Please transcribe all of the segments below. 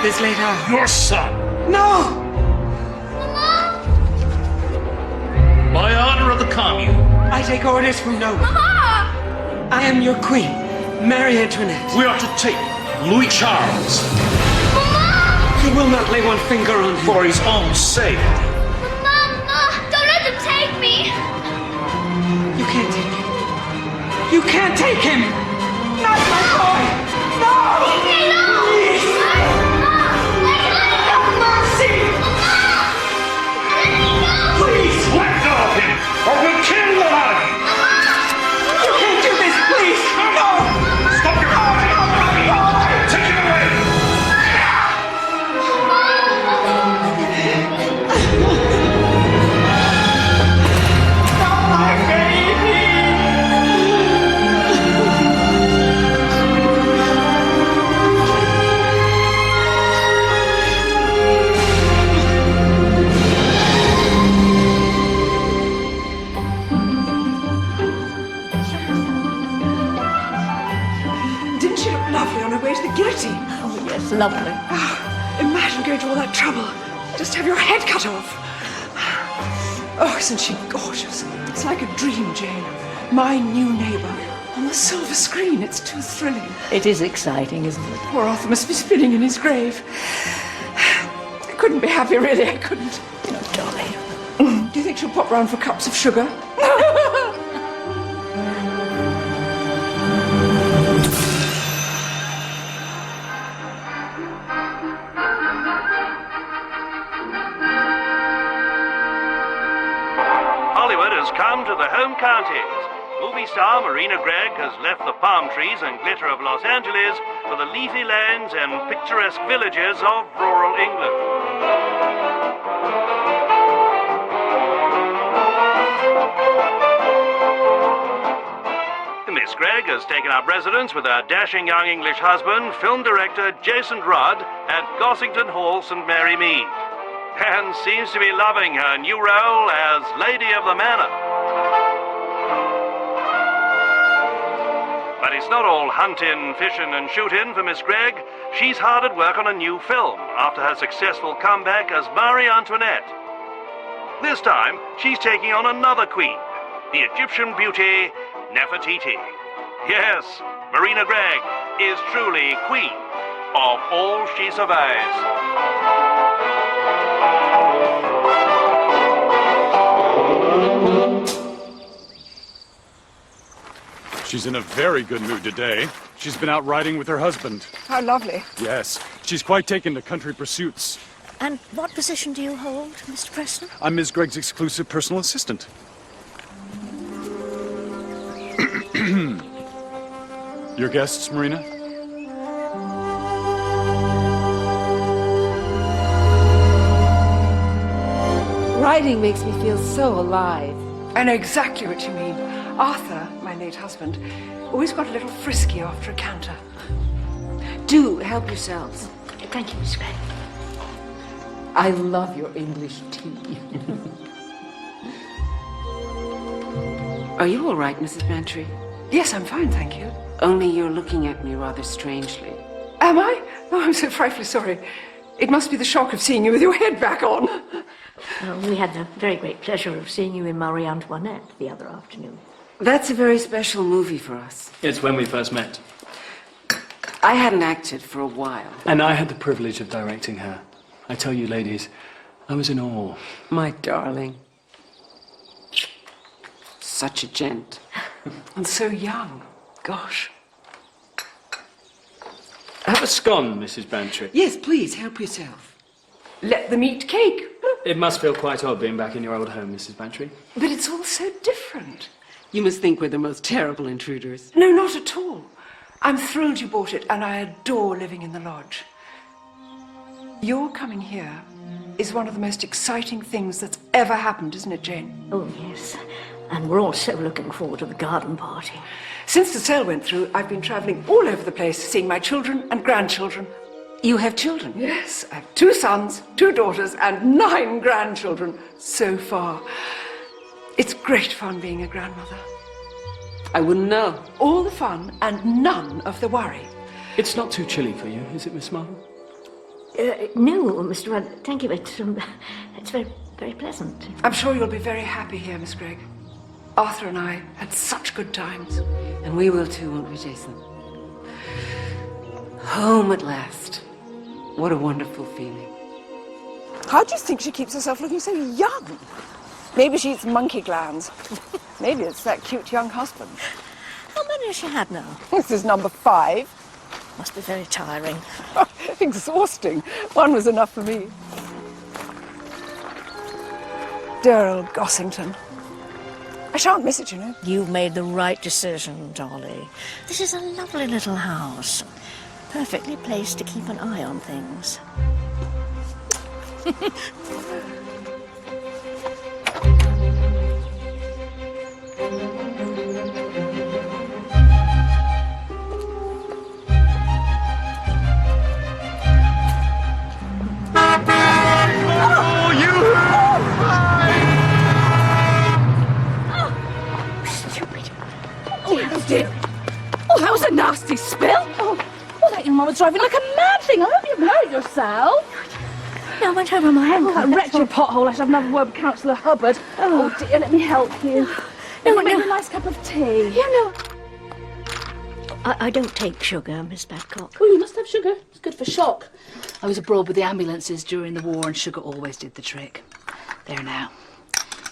at this late hour? Your son! No! Mama! By order of the commune. I take orders from no one. Mama! I am your queen, Marie Antoinette. We are to take Louis Charles. Mama! You will not lay one finger on him. For his own sake. Mama! Don't let them take me! You can't take him. You can't take him! Not my boy! No! Leave me alone! Please! Have mercy! Let me go! Please let go of him, or we'll kill the lot of you! You can't do this, please! No! Stop your crying! Take him away! Stop my baby! Didn't she look lovely on her way to the guillotine? Oh, yes, lovely. Imagine going to all that trouble. Just have your head cut off. Oh, isn't she gorgeous? It's like a dream, Jane. My new neighbour. On the silver screen, it's too thrilling. It is exciting, isn't it? Poor Arthur must be spinning in his grave. I couldn't be happier, really, I couldn't. Oh, darling. Do you think she'll pop round for cups of sugar? Hollywood has come to the home counties. Movie star Marina Gregg has left the palm trees and glitter of Los Angeles for the leafy lands and picturesque villages of rural England. Miss Gregg has taken up residence with her dashing young English husband, film director Jason Rudd, at Gossington Hall, St Mary Mead, and seems to be loving her new role as Lady of the Manor. But it's not all hunting, fishing and shooting for Miss Gregg. She's hard at work on a new film after her successful comeback as Marie Antoinette. This time, she's taking on another queen, the Egyptian beauty, Nefertiti. Yes, Marina Gregg is truly queen of all she survives. She's in a very good mood today. She's been out riding with her husband. How lovely. Yes, she's quite taken to country pursuits. And what position do you hold, Mr. Preston? I'm Ms. Gregg's exclusive personal assistant. Your guests, Marina? Riding makes me feel so alive. I know exactly what you mean. Arthur, my late husband, always got a little frisky after a canter. Do help yourselves. Thank you, Miss Gregg. I love your English tea. Are you all right, Mrs. Bantry? Yes, I'm fine, thank you. Only you're looking at me rather strangely. Am I? Oh, I'm so frightfully sorry. It must be the shock of seeing you with your head back on. We had the very great pleasure of seeing you in Marie Antoinette the other afternoon. That's a very special movie for us. It's when we first met. I hadn't acted for a while. And I had the privilege of directing her. I tell you, ladies, I was in awe. My darling. Such a gent. And so young. Gosh. Have a scone, Mrs. Bantry. Yes, please, help yourself. Let them eat cake. It must feel quite odd being back in your old home, Mrs. Bantry. But it's all so different. You must think we're the most terrible intruders. No, not at all. I'm thrilled you bought it, and I adore living in the lodge. Your coming here is one of the most exciting things that's ever happened, isn't it, Jane? Oh, yes. And we're all so looking forward to the garden party. Since the sale went through, I've been travelling all over the place, seeing my children and grandchildren. You have children? Yes, I have 2 sons, 2 daughters, and 9 grandchildren so far. It's great fun being a grandmother. I wouldn't know. All the fun and none of the worry. It's not too chilly for you, is it, Miss Marvel? No, Mr. Rudd, thank you. It's very, very pleasant. I'm sure you'll be very happy here, Miss Gregg. Arthur and I had such good times. And we will too, won't we, Jason? Home at last. What a wonderful feeling. How do you think she keeps herself looking so young? Maybe she eats monkey glands. Maybe it's that cute young husband. How many has she had now? This is number 5. Must be very tiring. Exhausting. One was enough for me. Dear old Gossington. I shan't miss it, you know. You've made the right decision, Dolly. This is a lovely little house. Perfectly placed to keep an eye on things. Oh, that was a nasty spill. Oh, that young man was driving like a mad thing. I hope you've hurt yourself. No, I went over my head. That wretched pothole. I should have another word with Councillor Hubbard. Oh, dear, let me help you. No, Make no. me a nice cup of tea. Yeah, no. I don't take sugar, Miss Babcock. Oh, you must have sugar. It's good for shock. I was abroad with the ambulances during the war and sugar always did the trick. There now.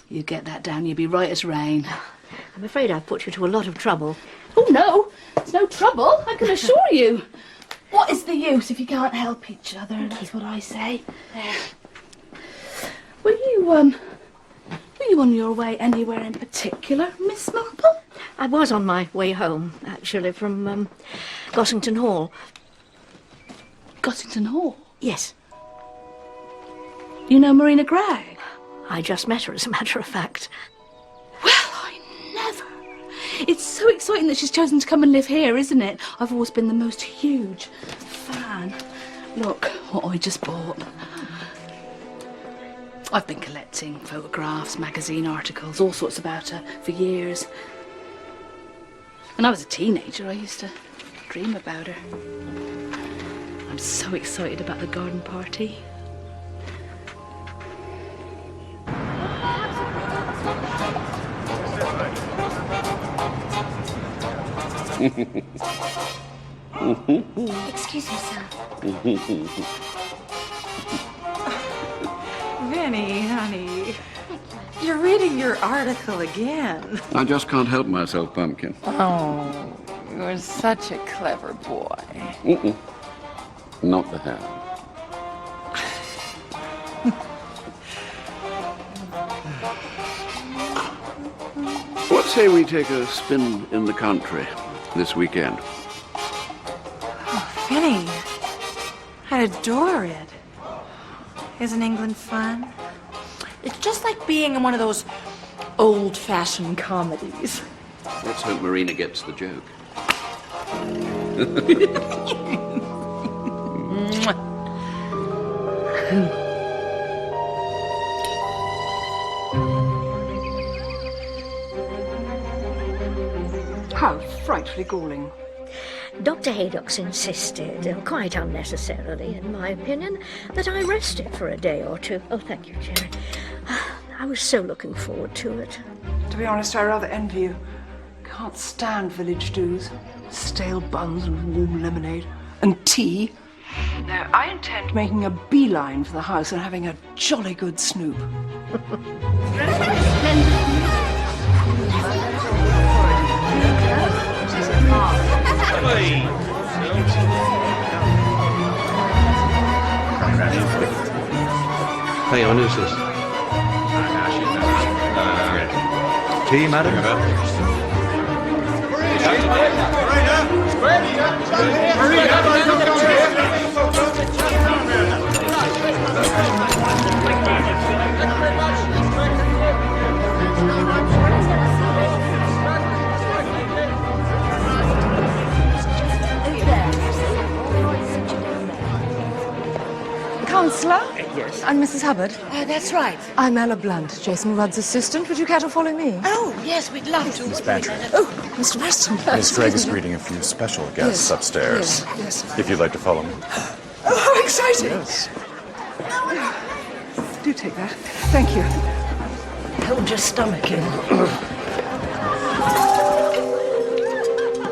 You get that down, you'll be right as rain. I'm afraid I've put you to a lot of trouble. Oh, no. It's no trouble, I can assure you. What is the use if you can't help each other? That's what I say. There. Were you on your way anywhere in particular, Miss Marple? I was on my way home, actually, from Gossington Hall. Gossington Hall? Yes. You know Marina Gregg? I just met her, as a matter of fact. Well, I never. It's so exciting that she's chosen to come and live here, isn't it? I've always been the most huge fan. Look what I just bought. I've been collecting photographs, magazine articles, all sorts about her for years. When I was a teenager, I used to dream about her. I'm so excited about the garden party. Excuse me, sir. Vinny, honey, you're reading your article again. I just can't help myself, Pumpkin. Oh, you're such a clever boy. Not the hand. What say we take a spin in the country this weekend? Oh, Vinny, I adore it. Isn't England fun? It's just like being in one of those old-fashioned comedies. Let's hope Marina gets the joke. How frightfully galling. Dr. Haydock's insisted, quite unnecessarily in my opinion, that I rest it for a day or two. Oh, thank you, Jerry. I was so looking forward to it. To be honest, I rather envy you. Can't stand village do's. Stale buns and warm lemonade. And tea. Now, I intend making a beeline for the house and having a jolly good snoop. Hang on, who's this? Tea, madam? Councillor? Yes. I'm Mrs. Hubbard. That's right. I'm Ella Blunt, Jason Rudd's assistant. Would you care to follow me? Oh, yes, we'd love to. Miss Bantry. Oh, Mr. Preston. Miss Gregg is greeting a few special guests upstairs. Yes. If you'd like to follow me. Oh, how exciting! Yes. Do take that. Thank you. Hold your stomach in.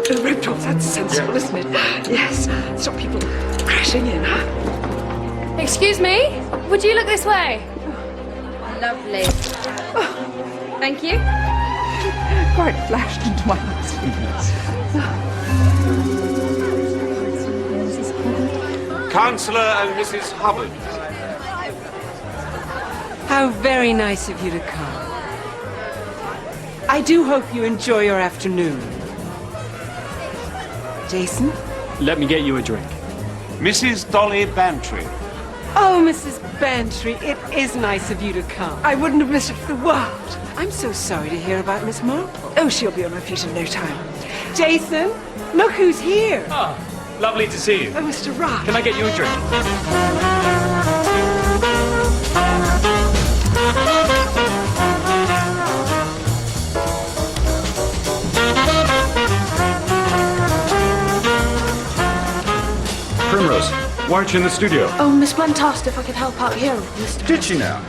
The rope drops, that's sensible, isn't it? Yes. Stop people crashing in, huh? Excuse me? Would you look this way? Lovely. Thank you. Quite flashed into my eyes. Councillor and Mrs. Hubbard. How very nice of you to come. I do hope you enjoy your afternoon. Jason? Let me get you a drink. Mrs. Dolly Bantry. Oh, Mrs. Bantry, it is nice of you to come. I wouldn't have missed it for the world. I'm so sorry to hear about Miss Marple. Oh, she'll be on her feet in no time. Jason, look who's here. Ah, lovely to see you. Oh, Mr. Rock. Can I get you a drink? Primrose, why aren't you in the studio? Oh, Miss Blunt asked if I could help out here. Did she now?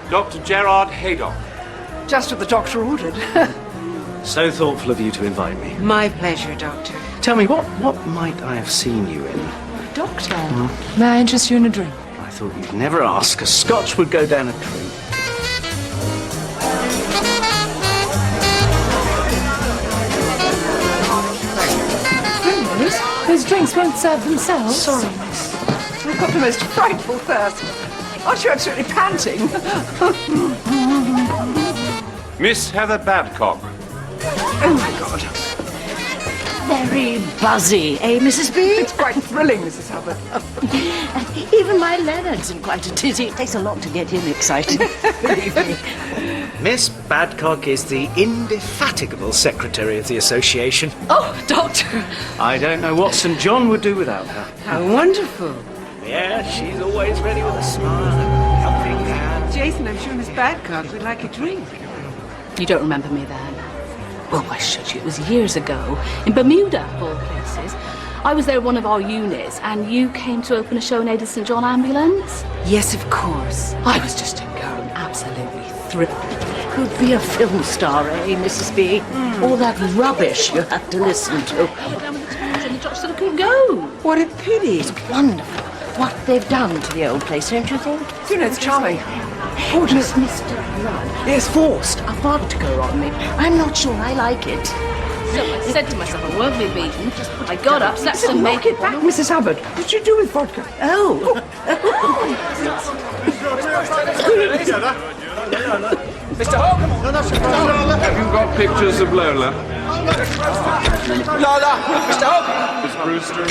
Dr. Gerard Haydock. Just what the doctor ordered. So thoughtful of you to invite me. My pleasure, Doctor. Tell me, what might I have seen you in? Doctor, may I interest you in a drink? I thought you'd never ask. A Scotch would go down a treat. Those drinks won't serve themselves. Sorry, miss. I've got the most frightful thirst. Aren't you absolutely panting? Miss Heather Badcock. Oh, my God. Very buzzy, eh, Mrs. B? It's quite thrilling, Mrs. Hubbard. Even my Leonard's in quite a tizzy. It takes a lot to get him excited, believe me. Miss Badcock is the indefatigable secretary of the association. Oh, Doctor. I don't know what St. John would do without her. How wonderful. Yeah, she's always ready with a smile and a helping hand. Jason, I'm sure Miss Badcock would like a drink. You don't remember me then? Well, why should you? It was years ago, in Bermuda, of all places. I was there one of our units, and you came to open a show in aid of St. John Ambulance? Yes, of course. I was just a girl, absolutely thrilled. Could be a film star, eh, Mrs. B? All that rubbish you have to listen to. I went down with the torch and the judge said I couldn't go. What a pity. It's wonderful what they've done to the old place, don't you think? You know, it's charming. Gorgeous Mr. Rudd has forced a vodka on me. I'm not sure I like it. So I said to myself, I won't be beaten. I got up, slapped some Knock makeup it back, on. Mrs. Hubbard. What did you do with vodka? Oh. Mr. Hogg! Have you got pictures of Lola? Lola! Mr. Hogg! Miss Brewster?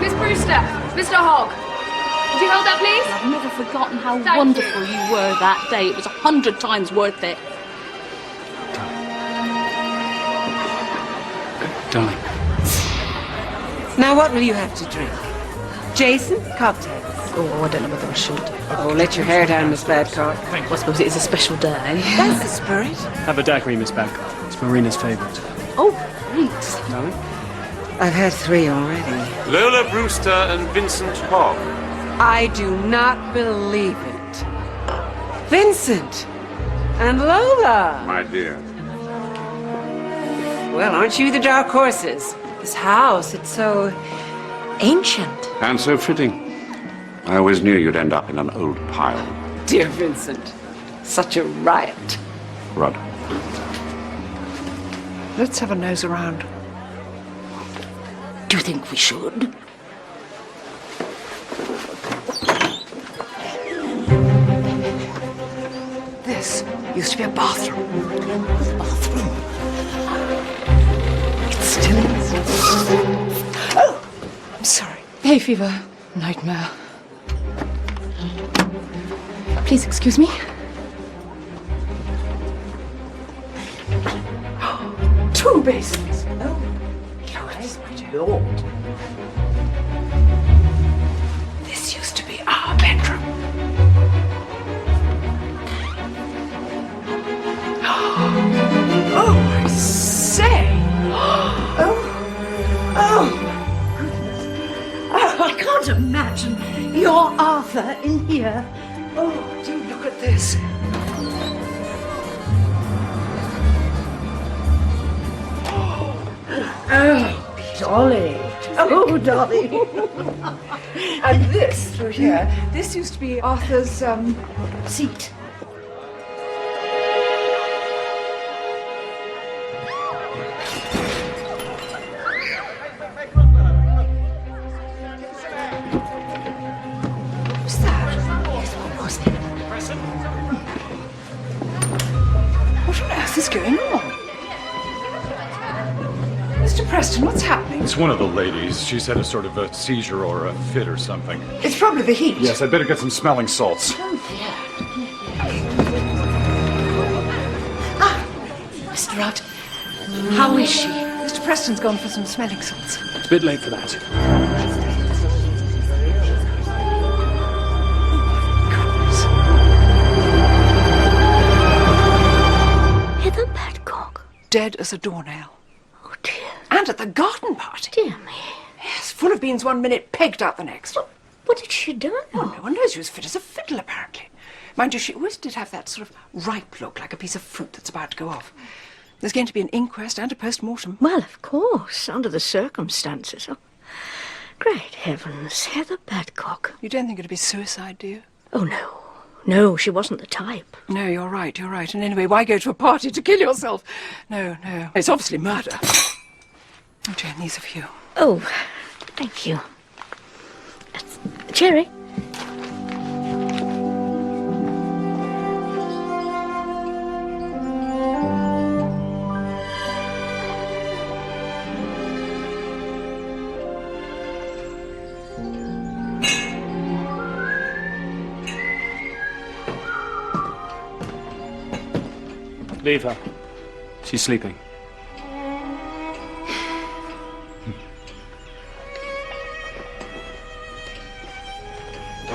Miss Brewster, Mr. Hogg. Would you hold that, please? I've never forgotten how wonderful you were that day. It was 100 times worth it. Darling. Now, what will you have to drink? Jason, cocktails. Oh, I don't know whether I should. Oh, let your hair down, Miss Badcock. Well, I suppose it is a special day. That's the spirit. Have a daiquiri, Miss Badcock. It's Marina's favourite. Oh, thanks. Darling? I've had 3 already. Lola Brewster and Vincent Hogg. I do not believe it. Vincent and Lola. My dear. Well, aren't you the dark horses? This house, it's so ancient. And so fitting. I always knew you'd end up in an old pile. Dear Vincent, such a riot. Rudd. Let's have a nose around. Do you think we should? This used to be a bathroom. Bathroom. It still is. Oh, I'm sorry. Hay fever. Nightmare. Please excuse me. 2 basins. Oh, Lord. This used to be our bedroom. Oh, I imagine your Arthur in here. Oh, do look at this. Oh, Dolly. Oh, Dolly. And this through here, this used to be Arthur's seat. What's that? Yes, what was it? What on earth is going on? Mr. Preston, what's happening? It's one of the ladies. She's had a sort of a seizure or a fit or something. It's probably the heat. Yes, I'd better get some smelling salts. Mr. Rudd, how is she? Mr. Preston's gone for some smelling salts. It's a bit late for that. Heather Badcock. Dead as a doornail. Oh, dear. And at the garden party. Dear me. Yes, full of beans one minute, pegged out the next. What had she done? Oh, no one knows. She was fit as a fiddle, apparently. Mind you, she always did have that sort of ripe look, like a piece of fruit that's about to go off. There's going to be an inquest and a post-mortem. Well, of course, under the circumstances. Oh, great heavens, Heather Badcock. You don't think it'd be suicide, do you? Oh, no. No, she wasn't the type. No, you're right, you're right. And anyway, why go to a party to kill yourself? No, no. It's obviously murder. Oh, Jane, these are for you. Oh, thank you. Cherry? Leave her. She's sleeping.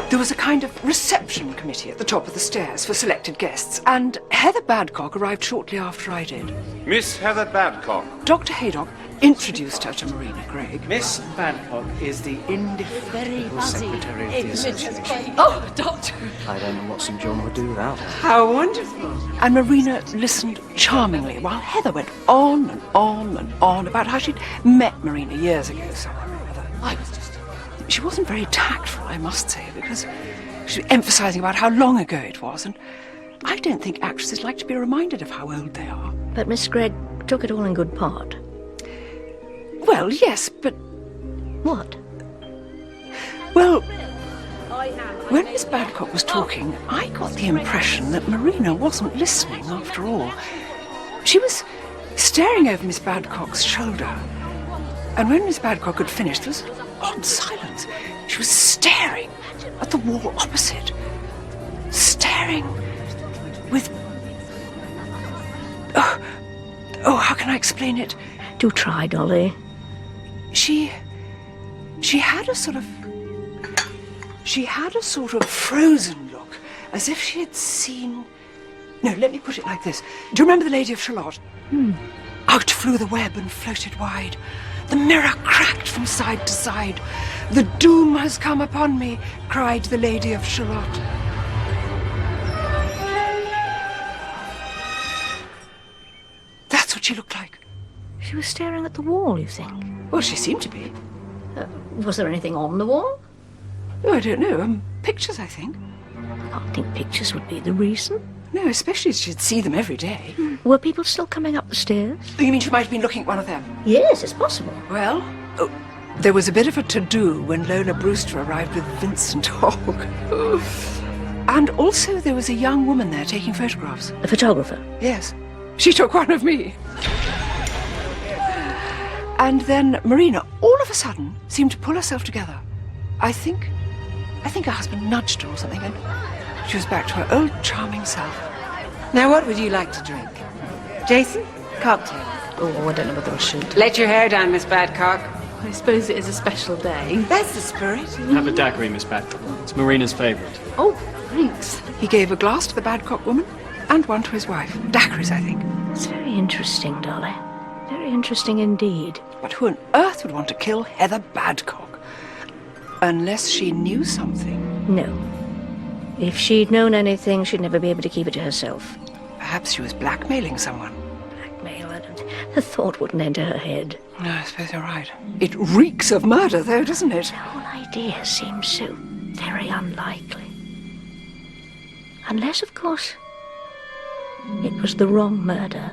There was a kind of reception committee at the top of the stairs for selected guests, and Heather Badcock arrived shortly after I did. Miss Heather Badcock. Dr. Haydock introduced her to Marina Gregg. Miss Badcock is the indefatigable secretary of the association. Oh, Doctor! I don't know what St. John would do without her. How wonderful. And Marina listened charmingly while Heather went on and on and on about how she'd met Marina years ago somewhere or other. I was just... She wasn't very tactful, I must say, because she was emphasising about how long ago it was, and I don't think actresses like to be reminded of how old they are. But Miss Gregg took it all in good part. Well, yes, but... What? Well, when Miss Badcock was talking, I got the impression that Marina wasn't listening after all. She was staring over Miss Badcock's shoulder, and when Miss Badcock had finished, there was an odd silence. She was staring at the wall opposite. Staring with... Oh, how can I explain it? Do try, Dolly. She had a sort of frozen look, as if she had seen... No, let me put it like this. Do you remember the Lady of Shalott? Out flew the web and floated wide. The mirror cracked from side to side. The doom has come upon me, cried the Lady of Shalott. That's what she looked like. She was staring at the wall, you think? Well, she seemed to be. Was there anything on the wall? Oh, I don't know. Pictures, I think. I can't think pictures would be the reason. No, especially as she'd see them every day. Were people still coming up the stairs? Oh, you mean she might have been looking at one of them? Yes, it's possible. Well, there was a bit of a to-do when Lola Brewster arrived with Vincent Hogg. And also there was a young woman there taking photographs. A photographer? Yes. She took one of me. And then Marina, all of a sudden, seemed to pull herself together. I think her husband nudged her or something, and she was back to her old charming self. Now, what would you like to drink? Jason? Cocktail. Oh, I don't know whether I should. Let your hair down, Miss Badcock. I suppose it is a special day. That's the spirit. Have a daiquiri, Miss Badcock. It's Marina's favourite. Oh, thanks. He gave a glass to the Badcock woman and one to his wife. Daiquiris, I think. It's very interesting, Dolly. Very interesting indeed. But who on earth would want to kill Heather Badcock? Unless she knew something. No. If she'd known anything, she'd never be able to keep it to herself. Perhaps she was blackmailing someone. Blackmail? The thought wouldn't enter her head. No, I suppose you're right. It reeks of murder, though, doesn't it? The whole idea seems so very unlikely. Unless, of course, it was the wrong murder.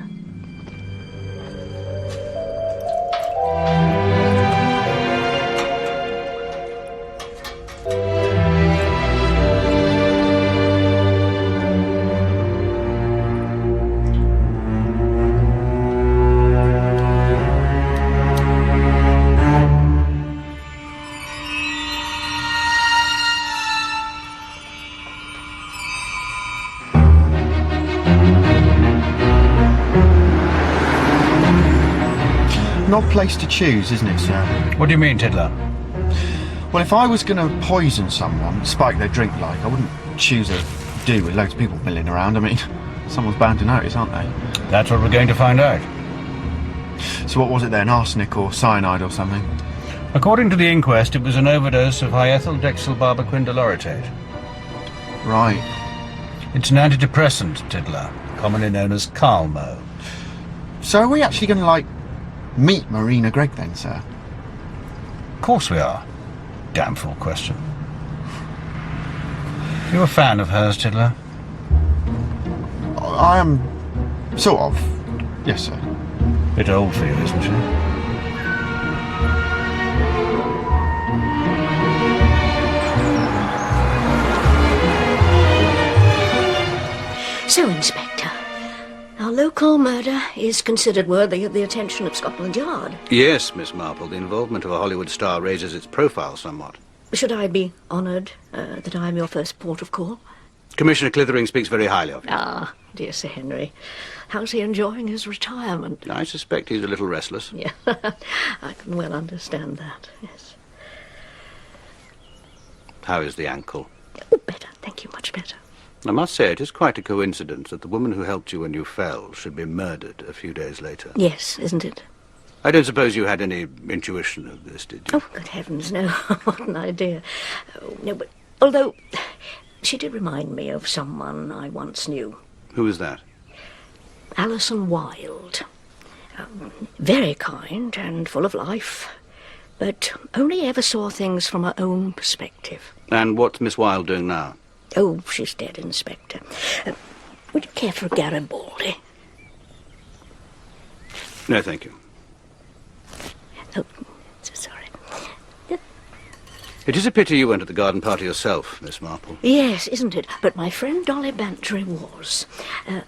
An odd place to choose, isn't it, sir? What do you mean, Tiddler? Well, if I was going to poison someone, spike their drink like, I wouldn't choose a do with loads of people milling around. I mean, someone's bound to notice, aren't they? That's what we're going to find out. So what was it then, arsenic or cyanide or something? According to the inquest, it was an overdose of hiethyldexylbarbiquindolorotate. Right. It's an antidepressant, Tiddler, commonly known as Calmo. So are we actually going to, like, meet Marina Gregg then, sir? Of course we are. Damn fool question. You a fan of hers, Tiddler? I am... sort of. Yes, sir. Bit old for you, isn't she? So, Inspector, our local murder is considered worthy of the attention of Scotland Yard. Yes, Miss Marple, the involvement of a Hollywood star raises its profile somewhat. Should I be honoured that I am your first port of call? Commissioner Clithering speaks very highly of you. Ah, dear Sir Henry. How's he enjoying his retirement? I suspect he's a little restless. Yeah, I can well understand that, yes. How is the ankle? Oh, better, thank you, much better. I must say it is quite a coincidence that the woman who helped you when you fell should be murdered a few days later. Yes, isn't it? I don't suppose you had any intuition of this, did you? Oh, good heavens, no. What an idea. Oh, no, but although she did remind me of someone I once knew. Who was that? Alison Wilde. Very kind and full of life, but only ever saw things from her own perspective. And what's Miss Wilde doing now? Oh, she's dead, Inspector. Would you care for a Garibaldi? No, thank you. Oh, so sorry. It is a pity you went to the garden party yourself, Miss Marple. Yes, isn't it? But my friend Dolly Bantry was.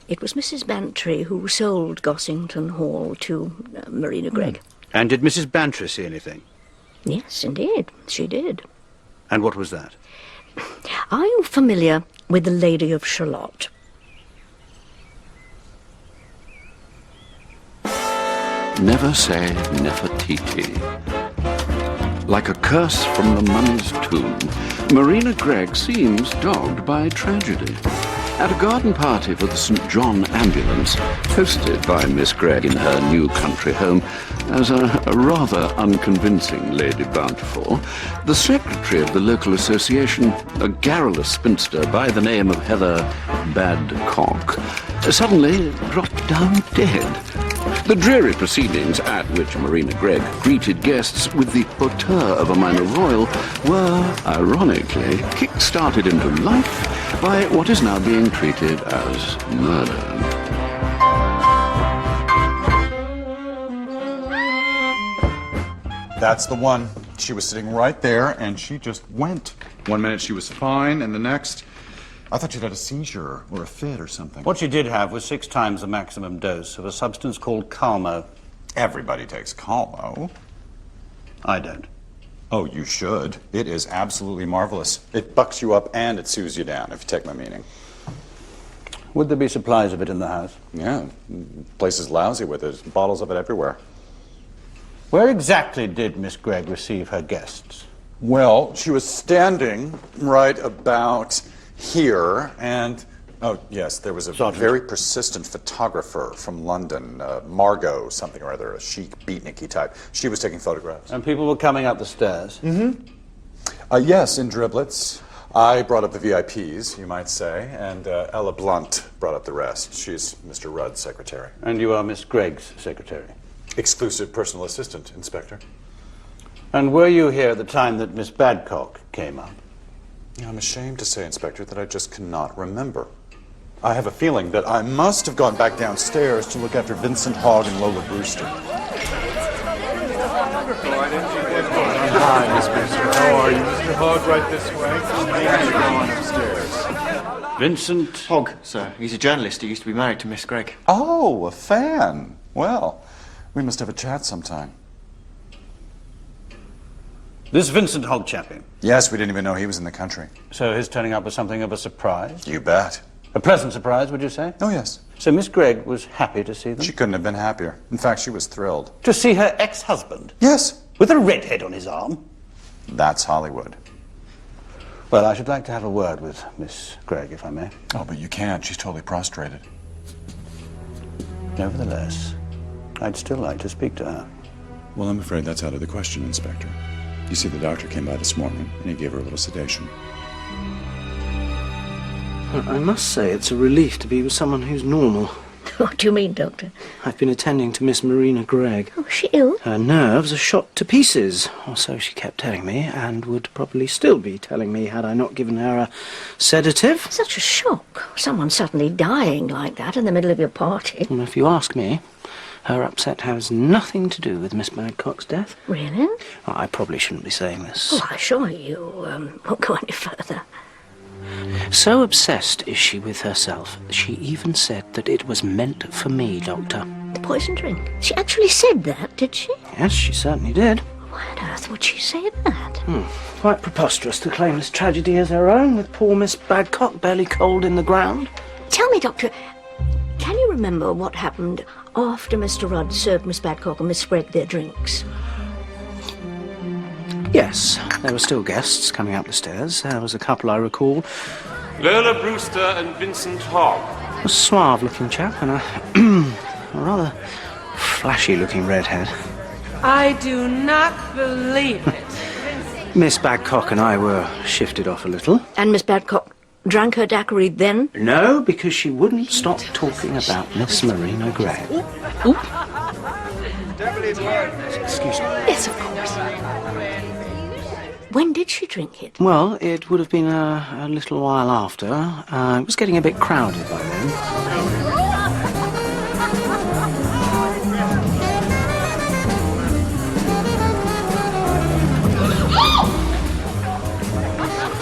It was Mrs. Bantry who sold Gossington Hall to Marina Gregg. And did Mrs. Bantry see anything? Yes, indeed, she did. And what was that? Are you familiar with the Lady of Shalott? Never say Nefertiti. Like a curse from the mummy's tomb, Marina Gregg seems dogged by tragedy. At a garden party for the St. John Ambulance, hosted by Miss Gregg in her new country home as a rather unconvincing Lady Bountiful, the secretary of the local association, a garrulous spinster by the name of Heather Badcock, suddenly dropped down dead. The dreary proceedings at which Marina Gregg greeted guests with the hauteur of a minor royal were, ironically, kick-started into life by what is now being treated as murder. That's the one. She was sitting right there, and she just went. One minute she was fine, and the next, I thought she'd had a seizure or a fit or something. What she did have was 6 times the maximum dose of a substance called Calmo. Everybody takes Calmo. I don't. Oh, you should. It is absolutely marvelous. It bucks you up and it soothes you down, if you take my meaning. Would there be supplies of it in the house? Yeah, the place is lousy with it. There's bottles of it everywhere. Where exactly did Miss Gregg receive her guests? Well, she was standing right about here, and oh yes, there was a very persistent photographer from London, Margot something or other, a chic beatniky type. She was taking photographs. And people were coming up the stairs? Mm-hmm. Yes, in driblets. I brought up the VIPs, you might say, and Ella Blunt brought up the rest. She's Mr. Rudd's secretary. And you are Miss Gregg's secretary? Exclusive personal assistant, Inspector. And were you here at the time that Miss Badcock came up? I'm ashamed to say, Inspector, that I just cannot remember. I have a feeling that I must have gone back downstairs to look after Vincent Hogg and Lola Brewster. Hi, Miss Brewster. How are you? Mr. Hogg, right this way. Maybe go on upstairs. Vincent Hogg, sir. He's a journalist. He used to be married to Miss Gregg. Oh, a fan. Well, we must have a chat sometime. This Vincent Hogg chappie? Yes, we didn't even know he was in the country. So his turning up was something of a surprise? You bet. A pleasant surprise, would you say? Oh, yes. So Miss Gregg was happy to see them? She couldn't have been happier. In fact, she was thrilled. To see her ex-husband? Yes. With a redhead on his arm? That's Hollywood. Well, I should like to have a word with Miss Gregg, if I may. Oh, but you can't. She's totally prostrated. Nevertheless, I'd still like to speak to her. Well, I'm afraid that's out of the question, Inspector. You see, the doctor came by this morning, and he gave her a little sedation. I must say it's a relief to be with someone who's normal. What do you mean, Doctor? I've been attending to Miss Marina Gregg. Oh, is she ill? Her nerves are shot to pieces, or so she kept telling me, and would probably still be telling me had I not given her a sedative. Such a shock. Someone suddenly dying like that in the middle of your party. And if you ask me, her upset has nothing to do with Miss Badcock's death. Really? I probably shouldn't be saying this. Oh, I assure you won't go any further. So obsessed is she with herself, she even said that it was meant for me, Doctor. The poison drink? She actually said that, did she? Yes, she certainly did. Why on earth would she say that? Quite preposterous to claim this tragedy as her own, with poor Miss Badcock barely cold in the ground. Tell me, Doctor, can you remember what happened after Mr. Rudd served Miss Badcock and Miss Gregg their drinks? Yes, there were still guests coming up the stairs. There was a couple I recall. Lola Brewster and Vincent Hogg. A suave-looking chap and a rather flashy-looking redhead. I do not believe it. Miss Badcock and I were shifted off a little. And Miss Badcock drank her daiquiri then? No, because she wouldn't stop talking about Miss Marina Gregg. Excuse me. Yes, of course. When did she drink it? Well, it would have been a little while after. It was getting a bit crowded by then.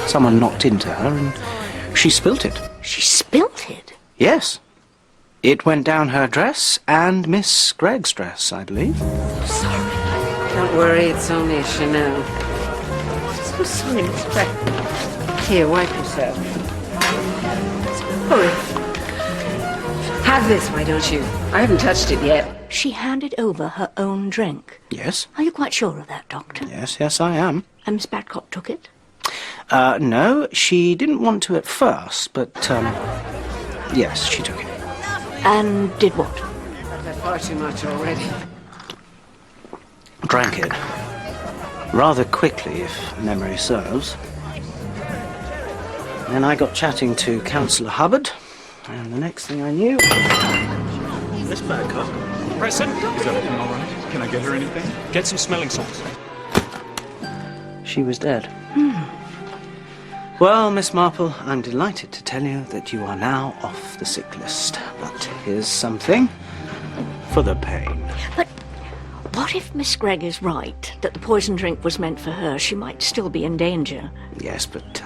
Someone knocked into her and she spilt it. She spilt it? Yes. It went down her dress and Miss Gregg's dress, I believe. Sorry. Don't worry, it's only a Chanel. So sorry, Miss Gregg. Here, wipe yourself. Hurry. Have this, why don't you? I haven't touched it yet. She handed over her own drink? Yes. Are you quite sure of that, Doctor? Yes, I am. And Miss Badcock took it? No, she didn't want to at first, but, yes, she took it. And did what? I've had far too much already. Drank it. Rather quickly, if memory serves. Then I got chatting to Councillor Hubbard, and the next thing I knew... Miss Badcock. Present. Is everything all right? Can I get her anything? Get some smelling salts. She was dead. Well, Miss Marple, I'm delighted to tell you that you are now off the sick list. But here's something for the pain. But what if Miss Gregg is right, that the poison drink was meant for her? She might still be in danger. Yes, but,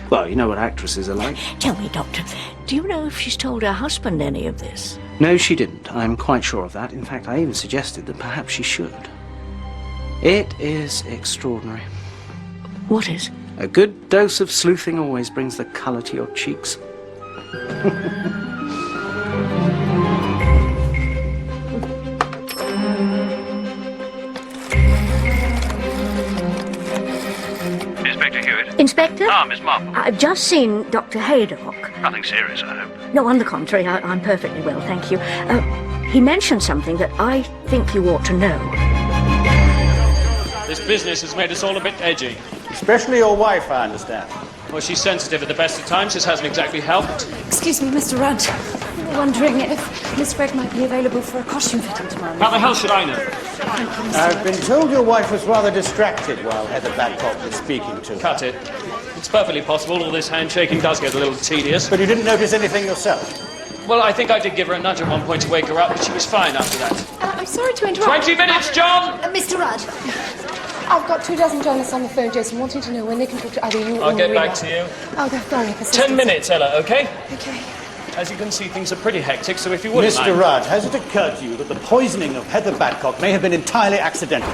well, you know what actresses are like. Tell me, Doctor, do you know if she's told her husband any of this? No, she didn't. I'm quite sure of that. In fact, I even suggested that perhaps she should. It is extraordinary. What is? A good dose of sleuthing always brings the colour to your cheeks. Inspector Hewitt? Inspector? Ah, Miss Marple. I've just seen Dr. Haydock. Nothing serious, I hope. No, on the contrary, I'm perfectly well, thank you. He mentioned something that I think you ought to know. This business has made us all a bit edgy. Especially your wife, I understand. Well, she's sensitive at the best of times. This hasn't exactly helped. Excuse me, Mr. Rudd. We were wondering if Miss Gregg might be available for a costume fitting tomorrow. How the hell should I know? I've been told your wife was rather distracted while Heather Babcock was speaking to her. Cut it. It's perfectly possible all this handshaking does get a little tedious. But you didn't notice anything yourself? Well, I think I did give her a nudge at one point to wake her up, but she was fine after that. I'm sorry to interrupt. 20 minutes, John! Mr. Rudd. I've got 24 journalists on the phone, Jason, wanting to know when they can talk to either you or I'll get Marina. back to you. Oh, they're very persistent. 10 minutes, Ella, okay? Okay. As you can see, things are pretty hectic, so if you wouldn't Mr. mind... Rudd, has it occurred to you that the poisoning of Heather Babcock may have been entirely accidental,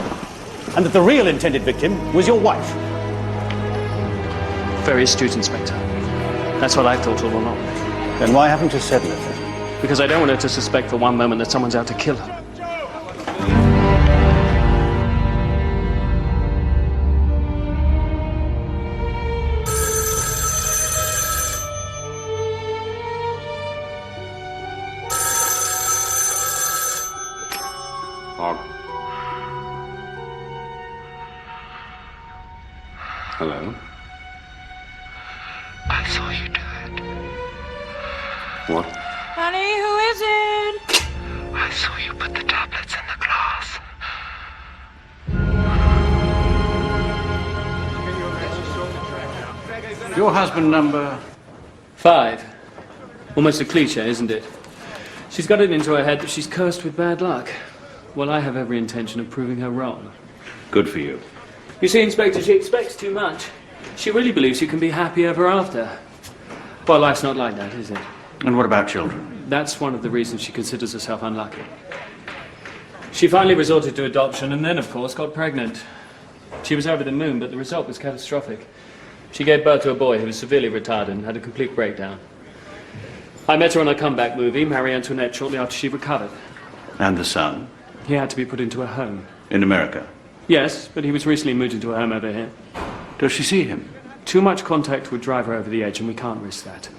and that the real intended victim was your wife? Very astute, Inspector. That's what I thought all along. Then why haven't you said anything? Because I don't want her to suspect for one moment that someone's out to kill her. Hello? I saw you do it. What? Honey, who is it? I saw you put the tablets in the glass. Your husband number... 5. Almost a cliche, isn't it? She's got it into her head that she's cursed with bad luck. Well, I have every intention of proving her wrong. Good for you. You see, Inspector, she expects too much. She really believes you can be happy ever after. Well, life's not like that, is it? And what about children? That's one of the reasons she considers herself unlucky. She finally resorted to adoption and then, of course, got pregnant. She was over the moon, but the result was catastrophic. She gave birth to a boy who was severely retarded and had a complete breakdown. I met her on a comeback movie, Marie Antoinette, shortly after she recovered. And the son? He had to be put into a home. In America? Yes, but he was recently moved into a home over here. Does she see him? Too much contact would drive her over the edge, and we can't risk that.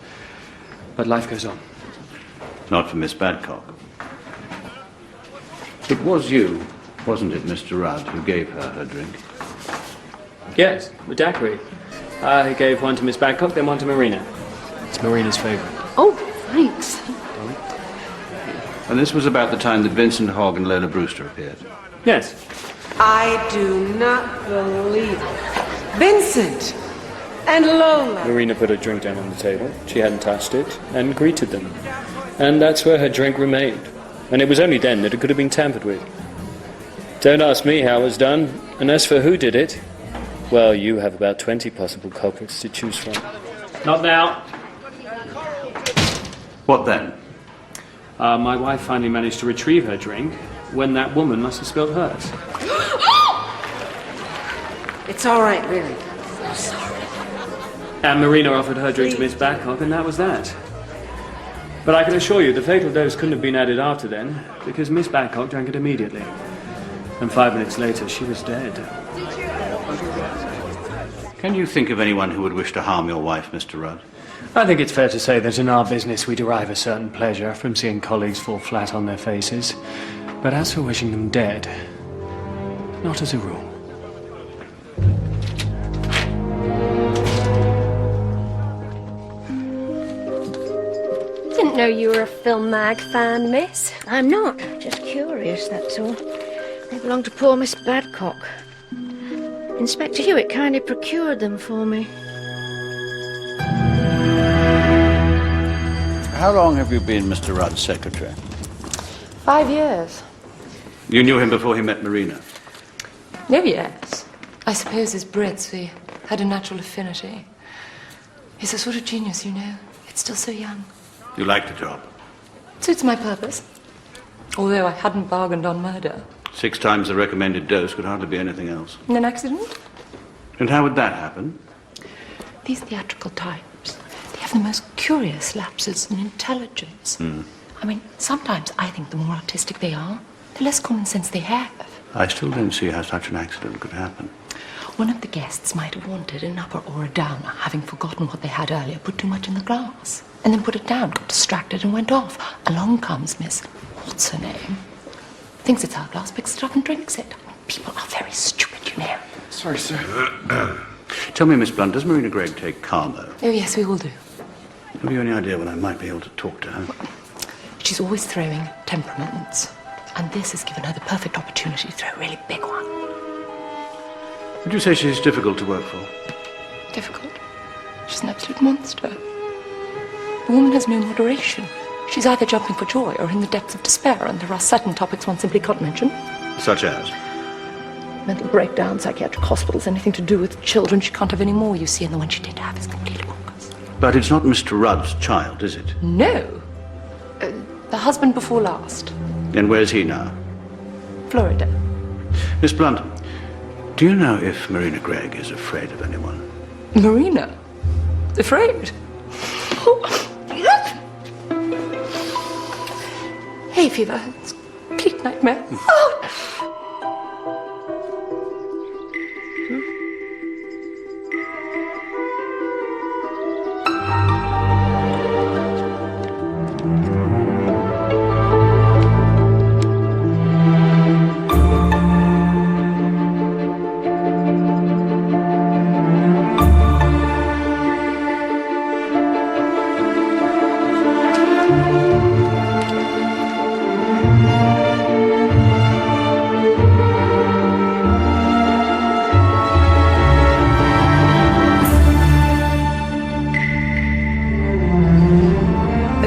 But life goes on. Not for Miss Badcock. It was you, wasn't it, Mr. Rudd, who gave her her drink? Yes, the daiquiri. I gave one to Miss Badcock, then one to Marina. It's Marina's favourite. Oh, thanks. And this was about the time that Vincent Hogg and Lola Brewster appeared? Yes. I do not believe it. Vincent and Lola. Marina put her drink down on the table. She hadn't touched it, and greeted them. And that's where her drink remained. And it was only then that it could have been tampered with. Don't ask me how it was done. And as for who did it, well, you have about 20 possible culprits to choose from. Not now. What then? My wife finally managed to retrieve her drink when that woman must have spilled hers. It's all right, really. I'm sorry. And Marina offered her drink to Miss Badcock, and that was that. But I can assure you the fatal dose couldn't have been added after then, because Miss Badcock drank it immediately. And 5 minutes later, she was dead. Can you think of anyone who would wish to harm your wife, Mr. Rudd? I think it's fair to say that in our business we derive a certain pleasure from seeing colleagues fall flat on their faces. But as for wishing them dead, not as a rule. Didn't know you were a film mag fan, miss. I'm not. Just curious, that's all. They belong to poor Miss Badcock. Inspector Hewitt kindly procured them for me. How long have you been Mr. Rudd's secretary? 5 years. You knew him before he met Marina? Oh, yes. I suppose as Brits we had a natural affinity. He's a sort of genius, you know. It's still so young. You liked the job? Suits my purpose. Although I hadn't bargained on murder. 6 times the recommended dose could hardly be anything else. In an accident? And how would that happen? These theatrical types, they have the most curious lapses in intelligence. I mean, sometimes I think the more artistic they are, the less common sense they have. I still don't see how such an accident could happen. One of the guests might have wanted an upper or a downer, having forgotten what they had earlier, put too much in the glass, and then put it down, got distracted and went off. Along comes Miss, what's her name? Thinks it's her glass, picks it up and drinks it. People are very stupid, you know. Sorry, sir. Tell me, Miss Blunt, does Marina Gregg take Carmo? Oh, yes, we all do. Have you any idea when I might be able to talk to her? She's always throwing temperaments, and this has given her the perfect opportunity to throw a really big one. Would you say she's difficult to work for? Difficult? She's an absolute monster. The woman has no moderation. She's either jumping for joy or in the depths of despair, and there are certain topics one simply can't mention. Such as? Mental breakdown, psychiatric hospitals, anything to do with children. She can't have any more, you see, and the one she did have is completely bonkers. But it's not Mr. Rudd's child, is it? No. The husband before last. And where's he now? Florida. Miss Blunt, do you know if Marina Gregg is afraid of anyone? Marina? Afraid? Hay fever. It's a complete nightmare. Oh!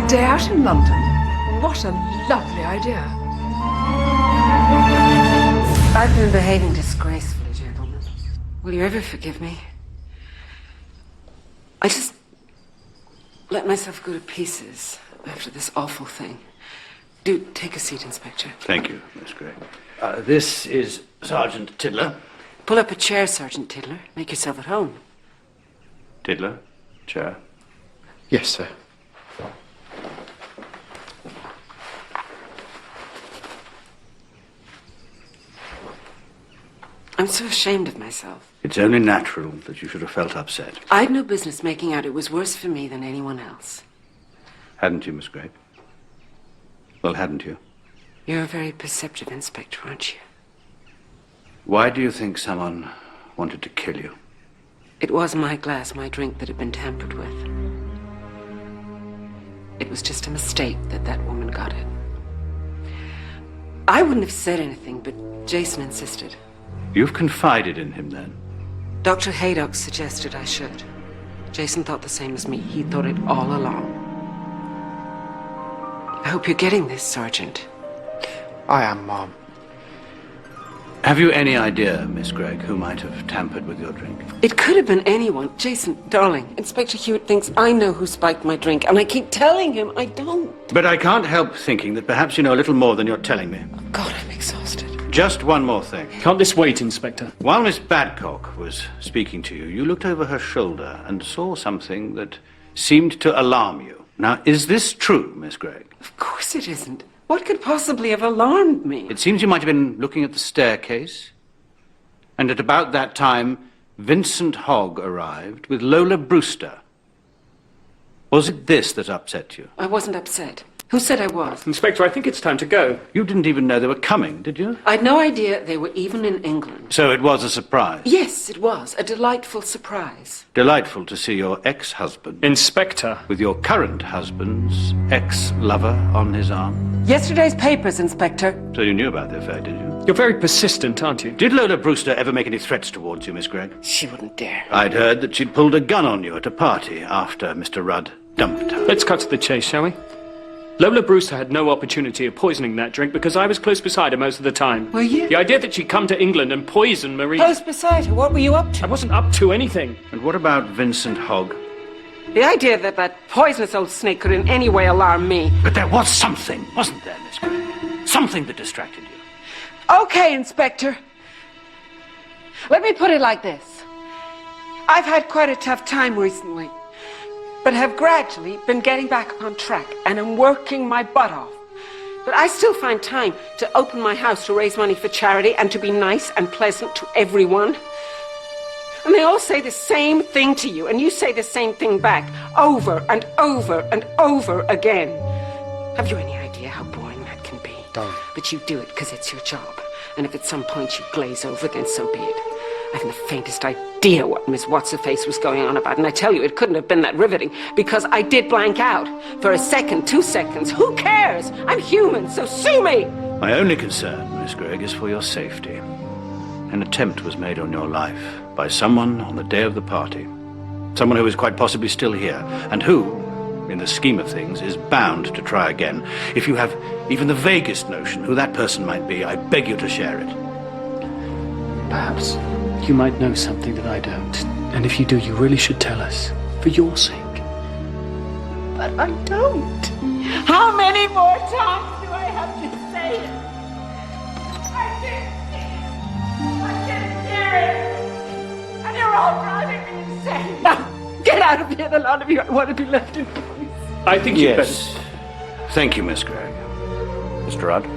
Day out in London. What a lovely idea. I've been behaving disgracefully, gentlemen. Will you ever forgive me? I just let myself go to pieces after this awful thing. Do take a seat, Inspector. Thank you, Miss Gregg. This is Sergeant Tiddler. Pull up a chair, Sergeant Tiddler. Make yourself at home. Tiddler, chair. Yes, sir. I'm so ashamed of myself. It's only natural that you should have felt upset. I'd no business making out it was worse for me than anyone else. Hadn't you, Miss Gregg? Well, hadn't you? You're a very perceptive inspector, aren't you? Why do you think someone wanted to kill you? It was my glass, my drink, that had been tampered with. It was just a mistake that that woman got it. I wouldn't have said anything, but Jason insisted. You've confided in him, then? Dr. Haydock suggested I should. Jason thought the same as me. He thought it all along. I hope you're getting this, Sergeant. I am, Mom. Have you any idea, Miss Gregg, who might have tampered with your drink? It could have been anyone. Jason, darling, Inspector Hewitt thinks I know who spiked my drink, and I keep telling him I don't. But I can't help thinking that perhaps you know a little more than you're telling me. Oh, God, I'm exhausted. Just one more thing. Can't this wait, Inspector? While Miss Badcock was speaking to you, you looked over her shoulder and saw something that seemed to alarm you. Now, is this true, Miss Gregg? Of course it isn't. What could possibly have alarmed me? It seems you might have been looking at the staircase, and at about that time, Vincent Hogg arrived with Lola Brewster. Was it this that upset you? I wasn't upset. Who said I was? Inspector, I think it's time to go. You didn't even know they were coming, did you? I'd no idea they were even in England. So it was a surprise? Yes, it was. A delightful surprise. Delightful to see your ex-husband... Inspector. ...with your current husband's ex-lover on his arm. Yesterday's papers, Inspector. So you knew about the affair, did you? You're very persistent, aren't you? Did Lola Brewster ever make any threats towards you, Miss Gregg? She wouldn't dare. I'd heard that she'd pulled a gun on you at a party after Mr. Rudd dumped her. Let's cut to the chase, shall we? Lola Brewster had no opportunity of poisoning that drink because I was close beside her most of the time. Were you? The idea that she'd come to England and poison Marie... Close beside her? What were you up to? I wasn't up to anything. And what about Vincent Hogg? The idea that that poisonous old snake could in any way alarm me. But there was something, wasn't there, Miss Gregg? Something that distracted you. Okay, Inspector. Let me put it like this. I've had quite a tough time recently, but have gradually been getting back on track, and am working my butt off. But I still find time to open my house to raise money for charity and to be nice and pleasant to everyone. And they all say the same thing to you, and you say the same thing back, over and over and over again. Have you any idea how boring that can be? Don't. But you do it because it's your job. And if at some point you glaze over, then so be it. I haven't the faintest idea what Miss What's-Her-Face was going on about, and I tell you, it couldn't have been that riveting, because I did blank out. For a second, 2 seconds, who cares? I'm human, so sue me! My only concern, Miss Gregg, is for your safety. An attempt was made on your life by someone on the day of the party. Someone who is quite possibly still here, and who, in the scheme of things, is bound to try again. If you have even the vaguest notion who that person might be, I beg you to share it. Perhaps you might know something that I don't. And if you do, you really should tell us. For your sake. But I don't. How many more times do I have to say it? I didn't see it. I didn't hear it. And you're all driving me insane. Now, get out of here, the lot of you. I want to be left in peace. I think you better... Yes. Thank you, Miss Gregg. Mr. Rudd?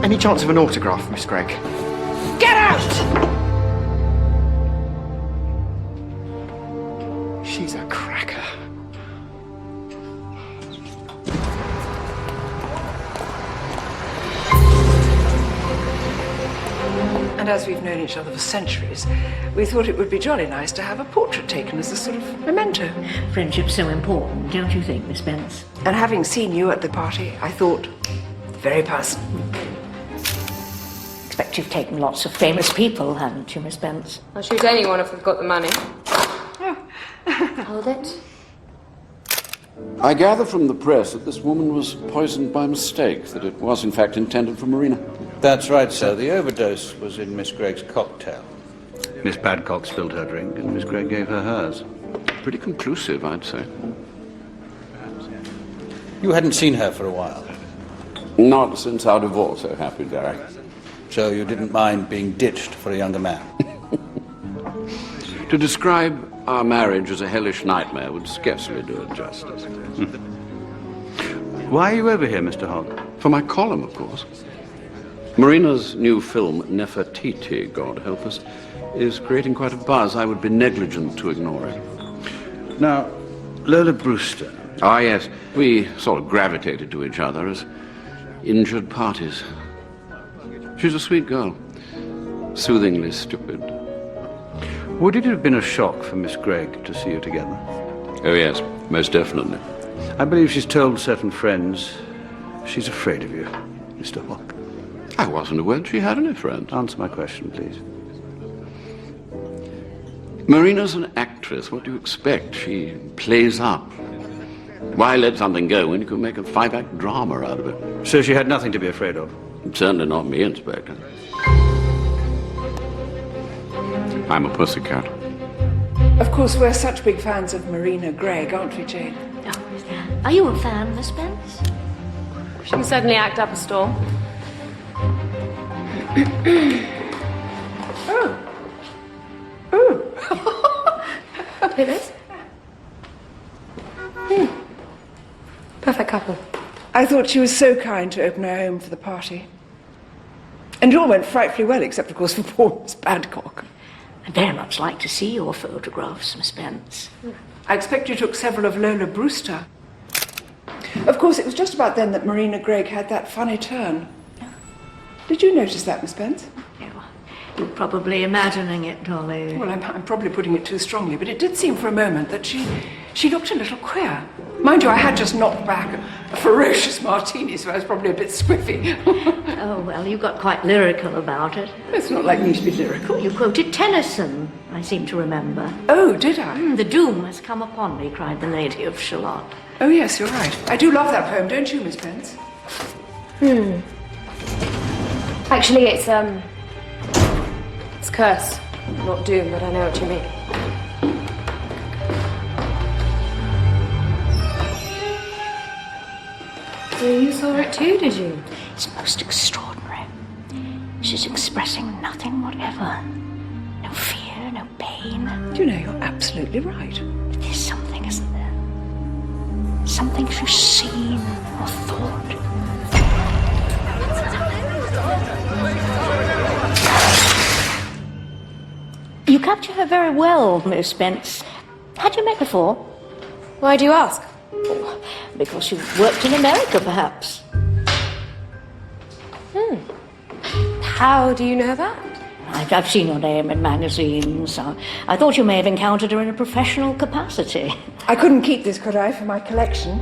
Any chance of an autograph, Miss Gregg? Get out! She's a cracker. And as we've known each other for centuries, we thought it would be jolly nice to have a portrait taken as a sort of memento. Friendship's so important, don't you think, Miss Spence? And having seen you at the party, I thought, the very person. Expect you've taken lots of famous people, haven't you, Miss Spence? I'll shoot anyone if we've got the money. Hold it. I gather from the press that this woman was poisoned by mistake, that it was in fact intended for Marina. That's right, sir. The overdose was in Miss Gregg's cocktail. Miss Badcock spilled her drink and Miss Gregg gave her hers. Pretty conclusive, I'd say. You hadn't seen her for a while? Not since our divorce, so happy, Derek. So you didn't mind being ditched for a younger man? To describe our marriage as a hellish nightmare would scarcely do it justice. Why are you over here, Mr. Hogg? For my column, of course. Marina's new film, Nefertiti, God help us, is creating quite a buzz. I would be negligent to ignore it. Now, Lola Brewster. Ah, yes. We sort of gravitated to each other as injured parties. She's a sweet girl. Soothingly stupid. Would it have been a shock for Miss Gregg to see you together? Oh, yes, most definitely. I believe she's told certain friends she's afraid of you, Mr. Hogg. I wasn't aware she had any friends. Answer my question, please. Marina's an actress. What do you expect? She plays up. Why let something go when you can make a 5-act drama out of it? So she had nothing to be afraid of? Certainly not me, Inspector. I'm a pussycat. Of course, we're such big fans of Marina Gregg, aren't we, Jane? Oh, are you a fan, Miss Spence? She can certainly act up a storm. Look at this. Perfect couple. I thought she was so kind to open her home for the party. And it all went frightfully well, except, of course, for poor Miss Badcock. I'd very much like to see your photographs, Miss Spence. I expect you took several of Lola Brewster. Of course, it was just about then that Marina Gregg had that funny turn. Did you notice that, Miss Spence? You're probably imagining it, Dolly. Well, I'm probably putting it too strongly, but it did seem for a moment that she looked a little queer. Mind you, I had just knocked back a ferocious martini, so I was probably a bit squiffy. Oh, well, you got quite lyrical about it. It's not like me to be lyrical. You quoted Tennyson, I seem to remember. Oh, did I? The doom has come upon me, cried the Lady of Shalott. Oh, yes, you're right. I do love that poem, don't you, Miss Spence? Actually, it's curse, not doom, but I know what you mean. So you saw it too, did you? It's most extraordinary. She's expressing nothing whatever. No fear, no pain. Do you know, you're absolutely right. There's something, isn't there? Something she's seen or thought. You capture her very well, Miss Spence. Had you met before? Why do you ask? Oh, because you've worked in America, perhaps. How do you know that? I've seen your name in magazines. I thought you may have encountered her in a professional capacity. I couldn't keep this, could I, for my collection?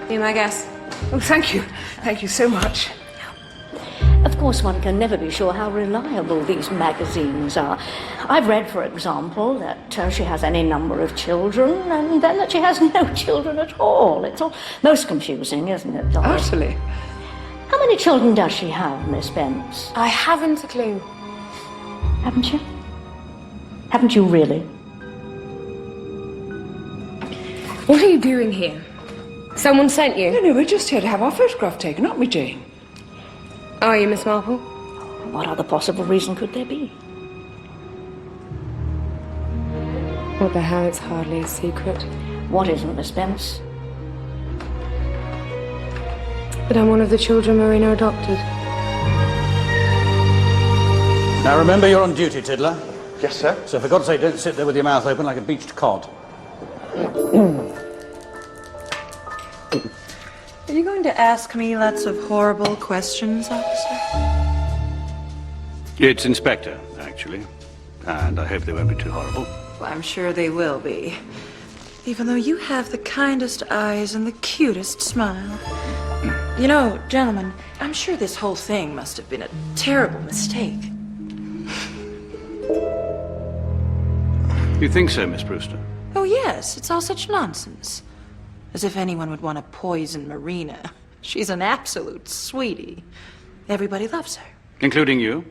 Be my guest. Oh, thank you. Thank you so much. Of course, one can never be sure how reliable these magazines are. I've read, for example, that she has any number of children, and then that she has no children at all. It's all most confusing, isn't it, Dolly? Utterly. How many children does she have, Miss Spence? I haven't a clue. Haven't you? Haven't you really? What are you doing here? Someone sent you? No, we're just here to have our photograph taken, aren't we, Jane? Are you, Miss Marple? What other possible reason could there be? What the hell, it's hardly a secret. What isn't, Miss Spence? But I'm one of the children Marina adopted. Now remember, you're on duty, Tiddler. Yes, sir. So for God's sake, don't sit there with your mouth open like a beached cod. Are you going to ask me lots of horrible questions, officer? It's Inspector, actually. And I hope they won't be too horrible. Well, I'm sure they will be. Even though you have the kindest eyes and the cutest smile. You know, gentlemen, I'm sure this whole thing must have been a terrible mistake. You think so, Miss Brewster? Oh, yes, it's all such nonsense. As if anyone would want to poison Marina. She's an absolute sweetie. Everybody loves her. Including you?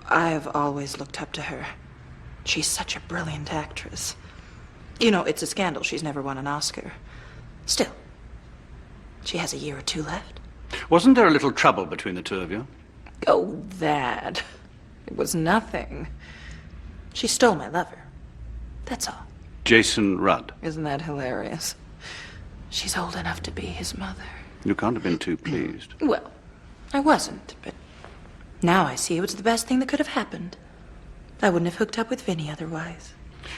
I've always looked up to her. She's such a brilliant actress. You know, it's a scandal she's never won an Oscar. Still, she has a year or two left. Wasn't there a little trouble between the two of you? Oh, that. It was nothing. She stole my lover. That's all. Jason Rudd. Isn't that hilarious? She's old enough to be his mother. You can't have been too pleased. Well, I wasn't, but now I see it was the best thing that could have happened. I wouldn't have hooked up with Vinny otherwise.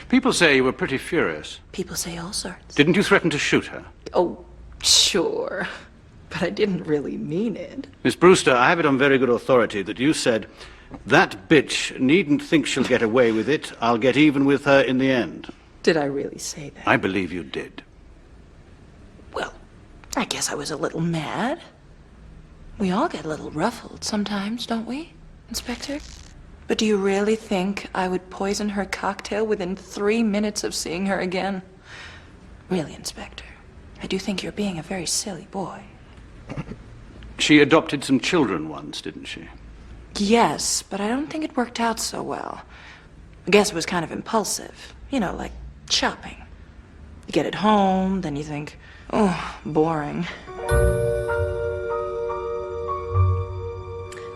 People say you were pretty furious. People say all sorts. Didn't you threaten to shoot her? Oh, sure. But I didn't really mean it. Miss Brewster, I have it on very good authority that you said, "That bitch needn't think she'll get away with it. I'll get even with her in the end." Did I really say that? I believe you did. Well, I guess I was a little mad. We all get a little ruffled sometimes, don't we, Inspector? But do you really think I would poison her cocktail within 3 minutes of seeing her again? Really, Inspector, I do think you're being a very silly boy. She adopted some children once, didn't she? Yes, but I don't think it worked out so well. I guess it was kind of impulsive. You know, like shopping. You get it home, then you think, oh, boring.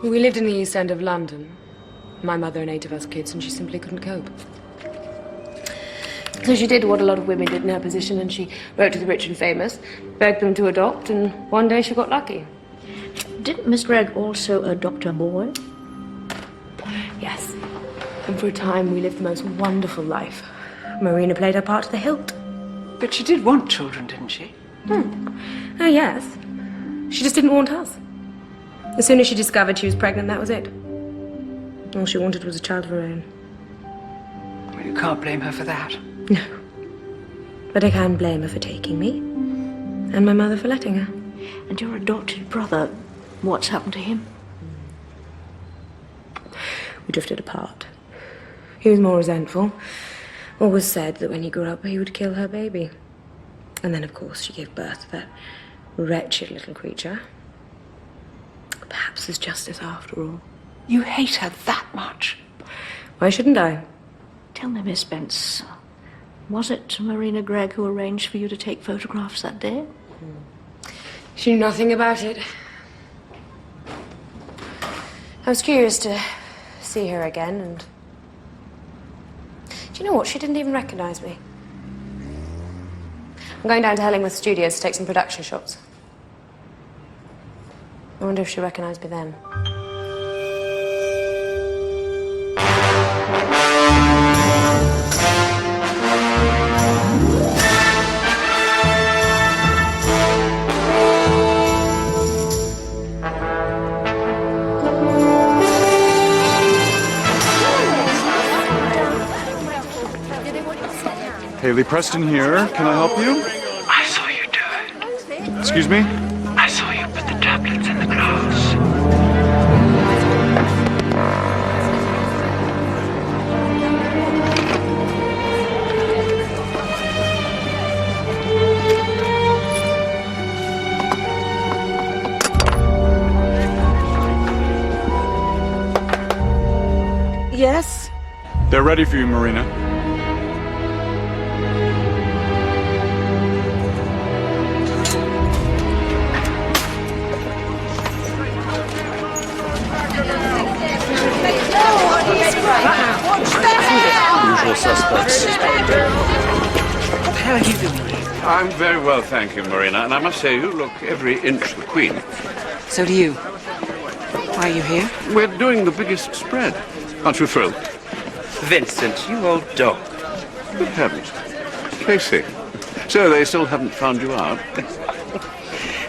We lived in the East End of London. My mother and 8 of us kids, and she simply couldn't cope. So she did what a lot of women did in her position, and she wrote to the rich and famous, begged them to adopt, and one day she got lucky. Didn't Miss Gregg also adopt a boy? Yes. And for a time we lived the most wonderful life. Marina played her part to the hilt. But she did want children, didn't she? Oh, yes. She just didn't want us. As soon as she discovered she was pregnant, that was it. All she wanted was a child of her own. Well, you can't blame her for that. No. But I can blame her for taking me. And my mother for letting her. And your adopted brother, what's happened to him? We drifted apart. He was more resentful. Always said that when he grew up, he would kill her baby. And then, of course, she gave birth to that wretched little creature. Perhaps there's justice after all. You hate her that much? Why shouldn't I? Tell me, Miss Spence, was it Marina Gregg who arranged for you to take photographs that day? She knew nothing about it. I was curious to see her again, and do you know what? She didn't even recognize me. I'm going down to Hellingworth Studios to take some production shots. I wonder if she recognized me then. Haley Preston here. Can I help you? I saw you do it. Excuse me? I saw you put the tablets in the glass. Yes? They're ready for you, Marina. Usual suspects. What the hell are you doing here? I'm very well, thank you, Marina, and I must say you look every inch the queen. So do you. Why are you here? We're doing the biggest spread. Aren't you thrilled? Vincent, you old dog. Good heavens. Casey. So they still haven't found you out?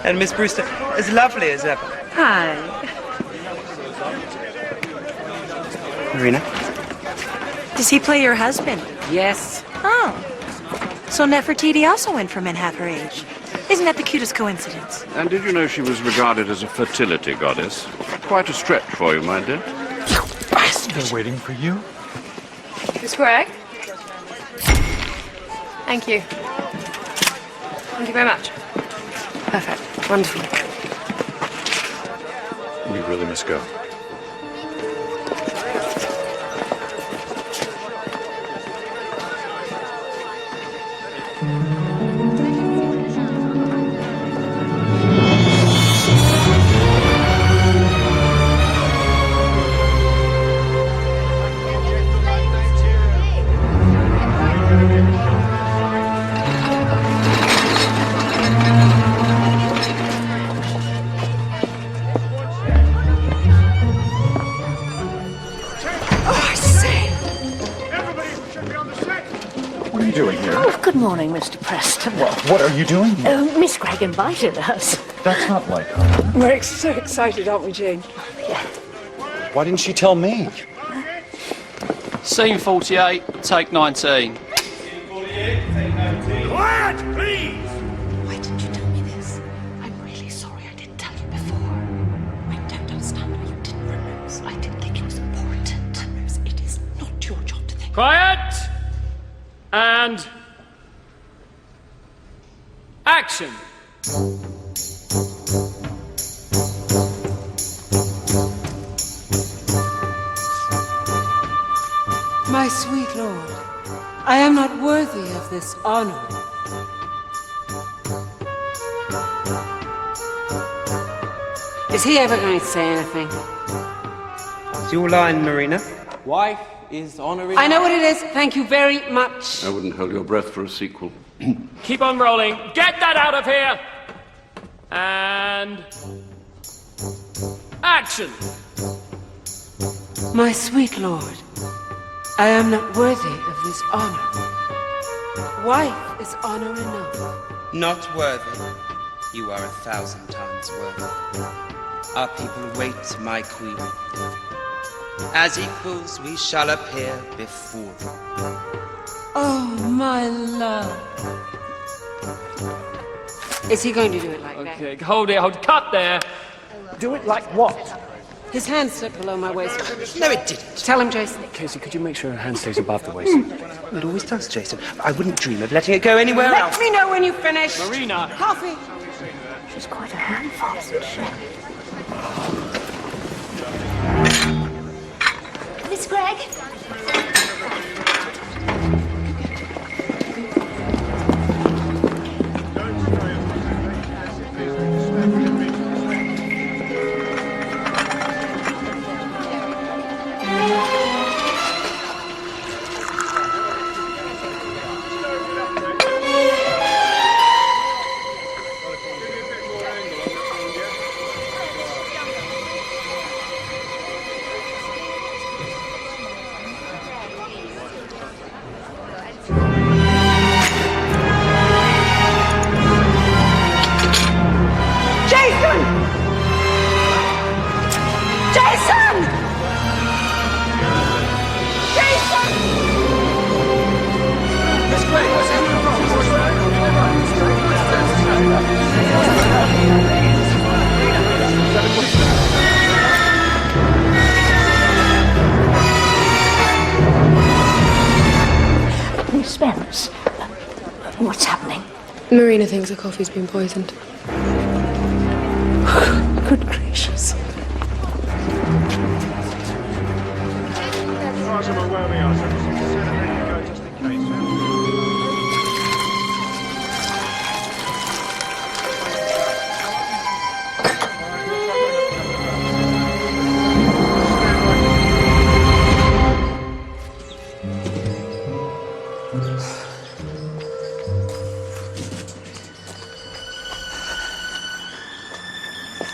And Miss Brewster, as lovely as ever. Hi. Marina? Does he play your husband? Yes. Oh. So Nefertiti also went for men half her age. Isn't that the cutest coincidence? And did you know she was regarded as a fertility goddess? Quite a stretch for you, my dear. They're waiting for you. Miss Crarck'd? Thank you. Thank you very much. Perfect. Wonderful. We really must go. What are you doing here? Oh, good morning, Mr. Preston. What are you doing here? Miss Gregg invited us. That's not like her. We're so excited, aren't we, Jane? Why didn't she tell me? Scene 48, take 19. Quiet, please! Why didn't you tell me this? I'm really sorry I didn't tell you before. I don't understand why you didn't remove. I didn't think it was important. It is not your job to think. Quiet! And action! My sweet lord, I am not worthy of this honor. Is he ever going to say anything? It's your line, Marina. Wife is honoring... I know what it is. Thank you very much. I wouldn't hold your breath for a sequel. Keep on rolling. Get that out of here! And action! My sweet lord, I am not worthy of this honor. Wife is honor enough. Not worthy. You are 1,000 times worthy. Our people wait, my queen. As equals we shall appear before them. Oh, my love. Is he going to do it like that? Okay, hold it, cut there. Do it like what? His hand slipped below my waist. No, it didn't. Tell him, Jason. Casey, could you make sure her hand stays above the waist? It always does, Jason. I wouldn't dream of letting it go anywhere else. Let me know when you finish. Marina. Coffee. She's quite a handful, isn't she? Miss Gregg? Miss Gregg, Marina thinks her coffee's been poisoned. Good gracious.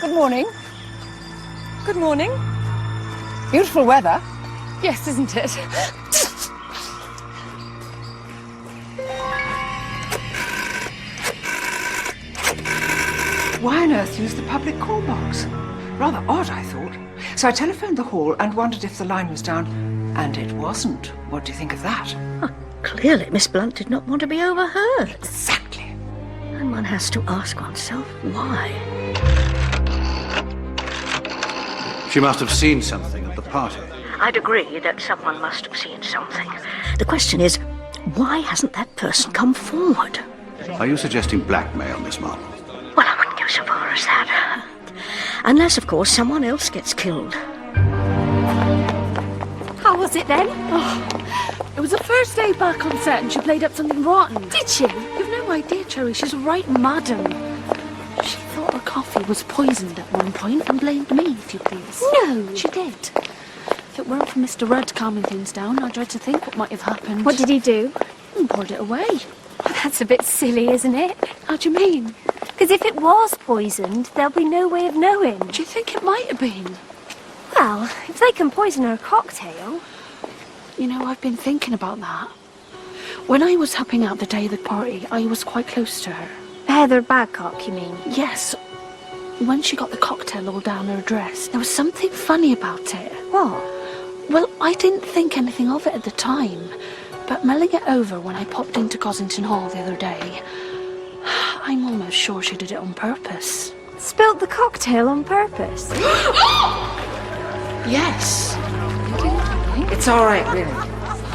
Good morning. Good morning. Beautiful weather. Yes, isn't it? Why on earth use the public call box? Rather odd, I thought. So I telephoned the hall and wondered if the line was down, and it wasn't. What do you think of that? Clearly, Miss Blunt did not want to be overheard. Exactly. And one has to ask oneself why. She must have seen something at the party. I'd agree that someone must have seen something. The question is, why hasn't that person come forward? Are you suggesting blackmail, Miss Marple? Well, I wouldn't go so far as that. Unless, of course, someone else gets killed. How was it then? Oh, it was the first day back on set and she played up something rotten. Did she? You've no idea, Cherry. She's a right madam. She thought her coffee was poisoned at one point and blamed me, if you please. No. She did. If it weren't for Mr. Rudd calming things down, I dread to think what might have happened. What did he do? He poured it away. Well, that's a bit silly, isn't it? How do you mean? Because if it was poisoned, there'll be no way of knowing. Do you think it might have been? Well, if they can poison her cocktail... You know, I've been thinking about that. When I was helping out the day of the party, I was quite close to her. Heather Badcock, you mean? Yes. When she got the cocktail all down her dress, there was something funny about it. What? Well, I didn't think anything of it at the time, but mulling it over when I popped into Cossington Hall the other day, I'm almost sure she did it on purpose. Spilt the cocktail on purpose? Yes. It's all right, really.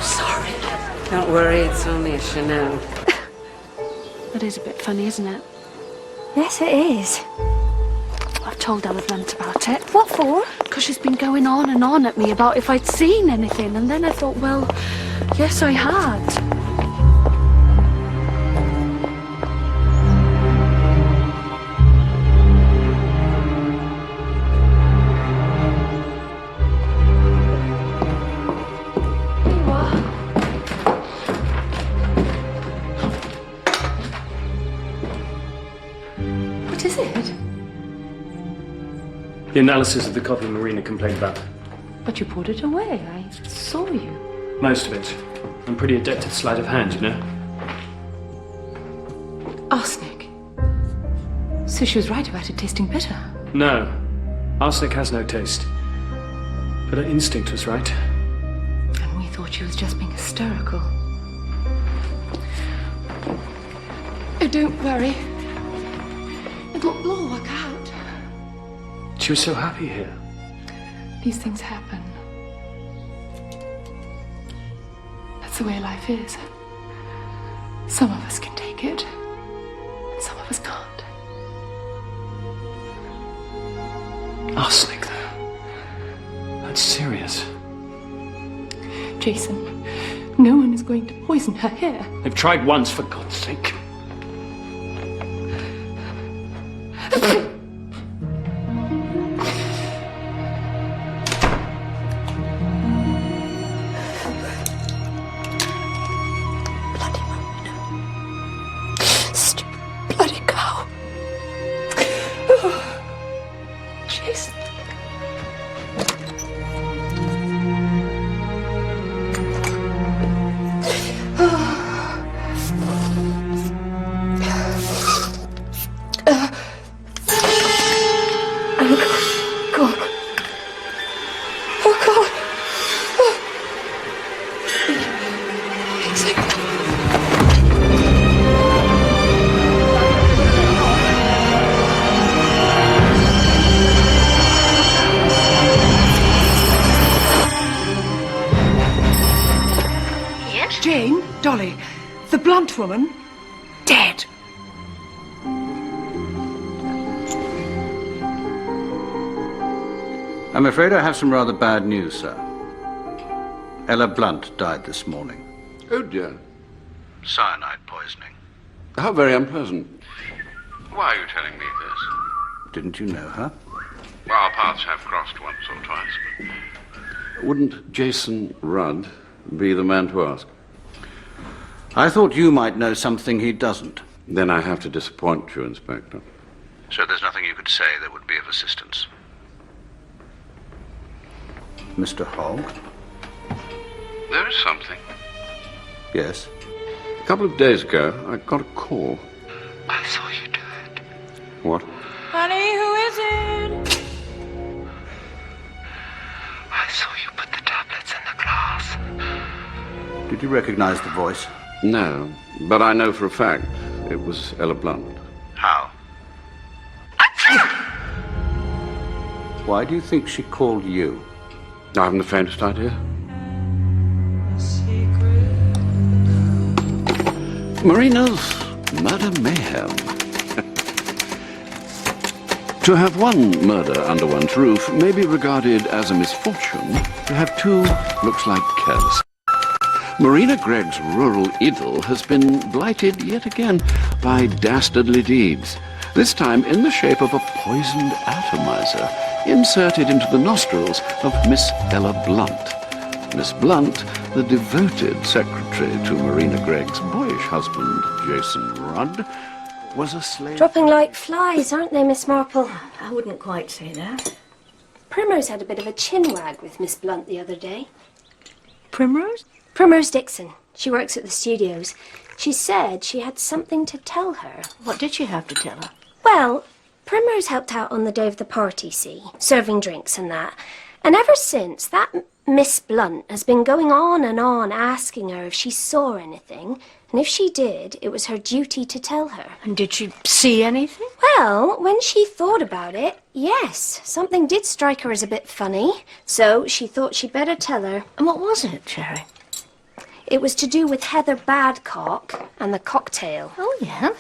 Sorry. Don't worry, it's only a Chanel. That is a bit funny, isn't it? Yes, it is. I've told Blunt about it. What for? Because she's been going on and on at me about if I'd seen anything, and then I thought, well, yes, I had. What is it? The analysis of the copy Marina complained about. But you put it away. I saw you. Most of it. I'm pretty adept at sleight of hand, you know. Arsenic. So she was right about it tasting bitter. No. Arsenic has no taste. But her instinct was right. And we thought she was just being hysterical. Oh, don't worry. It'll all work out. She was so happy here. These things happen. That's the way life is. Some of us can take it, and some of us can't. Arsenic, though. That's serious. Jason, no one is going to poison her here. They've tried once, for God's sake. Jane, Dolly, the Blunt woman, dead. I'm afraid I have some rather bad news, sir. Ella Blunt died this morning. Oh, dear. Cyanide poisoning. How very unpleasant. Why are you telling me this? Didn't you know her? Well, our paths have crossed once or twice, but... Wouldn't Jason Rudd be the man to ask? I thought you might know something he doesn't. Then I have to disappoint you, Inspector. So there's nothing you could say that would be of assistance. Mr. Hogg? There is something. Yes? A couple of days ago, I got a call. I saw you do it. What? Honey, who is it? I saw you put the tablets in the glass. Did you recognize the voice? No, but I know for a fact it was Ella Blunt. How? Why do you think she called you? I haven't the faintest idea. Marina's murder mayhem. To have one murder under one's roof may be regarded as a misfortune. To have two looks like careless. Marina Gregg's rural idyll has been blighted yet again by dastardly deeds, this time in the shape of a poisoned atomizer inserted into the nostrils of Miss Ella Blunt. Miss Blunt, the devoted secretary to Marina Gregg's boyish husband, Jason Rudd, was a slave... Dropping like flies, aren't they, Miss Marple? I wouldn't quite say that. Primrose had a bit of a chinwag with Miss Blunt the other day. Primrose? Primrose Dixon. She works at the studios. She said she had something to tell her. What did she have to tell her? Well, Primrose helped out on the day of the party, see, serving drinks and that. And ever since, that Miss Blunt has been going on and on asking her if she saw anything. And if she did, it was her duty to tell her. And did she see anything? Well, when she thought about it, yes, something did strike her as a bit funny. So she thought she'd better tell her. And what was it, Cherry? It was to do with Heather Badcock and the cocktail. Oh, yeah?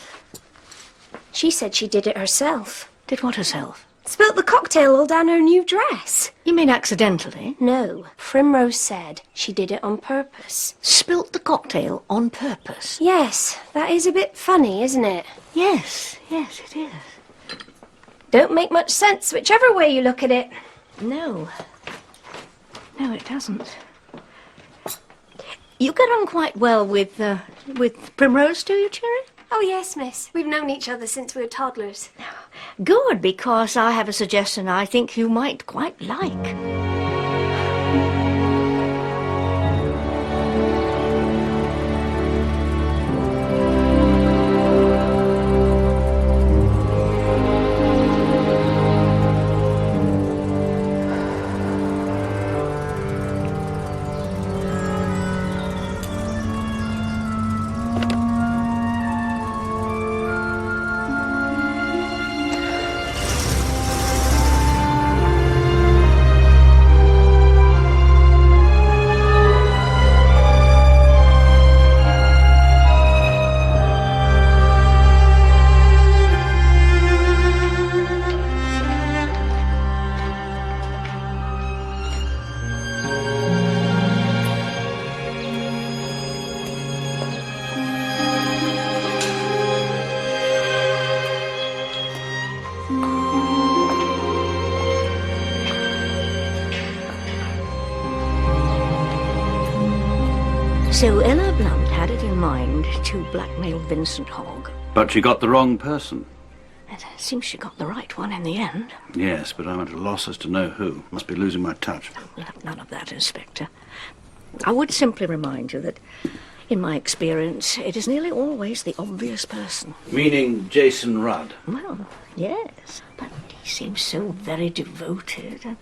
She said she did it herself. Did what herself? Spilt the cocktail all down her new dress. You mean accidentally? No, Primrose said she did it on purpose. Spilt the cocktail on purpose? Yes, that is a bit funny, isn't it? Yes, yes, it is. Don't make much sense whichever way you look at it. No. No, it doesn't. You get on quite well with Primrose, do you, Cherry? Oh, yes, miss. We've known each other since we were toddlers. Good, because I have a suggestion I think you might quite like. So Ella Blunt had it in mind to blackmail Vincent Hogg. But she got the wrong person. It seems she got the right one in the end. Yes, but I'm at a loss as to know who. Must be losing my touch. We'll have none of that, Inspector. I would simply remind you that, in my experience, it is nearly always the obvious person. Meaning Jason Rudd? Well, yes, but he seems so very devoted, and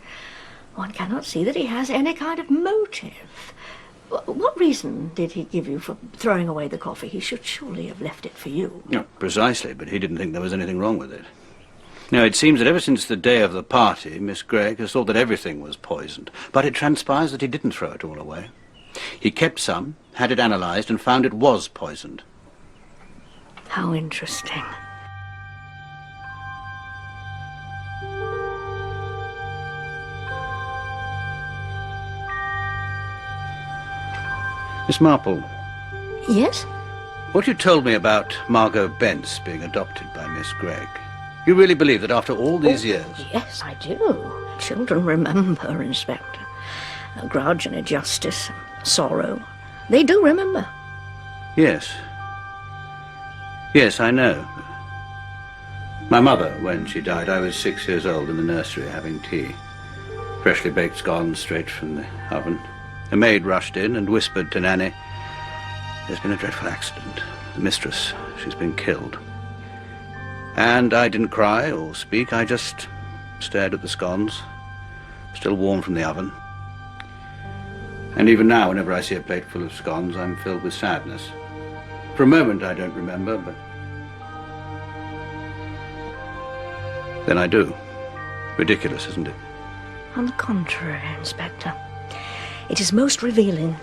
one cannot see that he has any kind of motive. What reason did he give you for throwing away the coffee? He should surely have left it for you. No, precisely, but he didn't think there was anything wrong with it. Now, it seems that ever since the day of the party, Miss Gregg has thought that everything was poisoned. But it transpires that he didn't throw it all away. He kept some, had it analysed, and found it was poisoned. How interesting. Miss Marple. Yes? What you told me about Margot Bence being adopted by Miss Gregg, you really believe that after all these years? Yes, I do. Children remember, Inspector. A grudge and injustice, sorrow. They do remember. Yes. Yes, I know. My mother, when she died, I was 6 years old in the nursery having tea. Freshly baked scones straight from the oven. A maid rushed in and whispered to Nanny, "There's been a dreadful accident. The mistress, she's been killed." And I didn't cry or speak. I just stared at the scones, still warm from the oven. And even now, whenever I see a plate full of scones, I'm filled with sadness. For a moment, I don't remember, but then I do. Ridiculous, isn't it? On the contrary, Inspector. It is most revealing.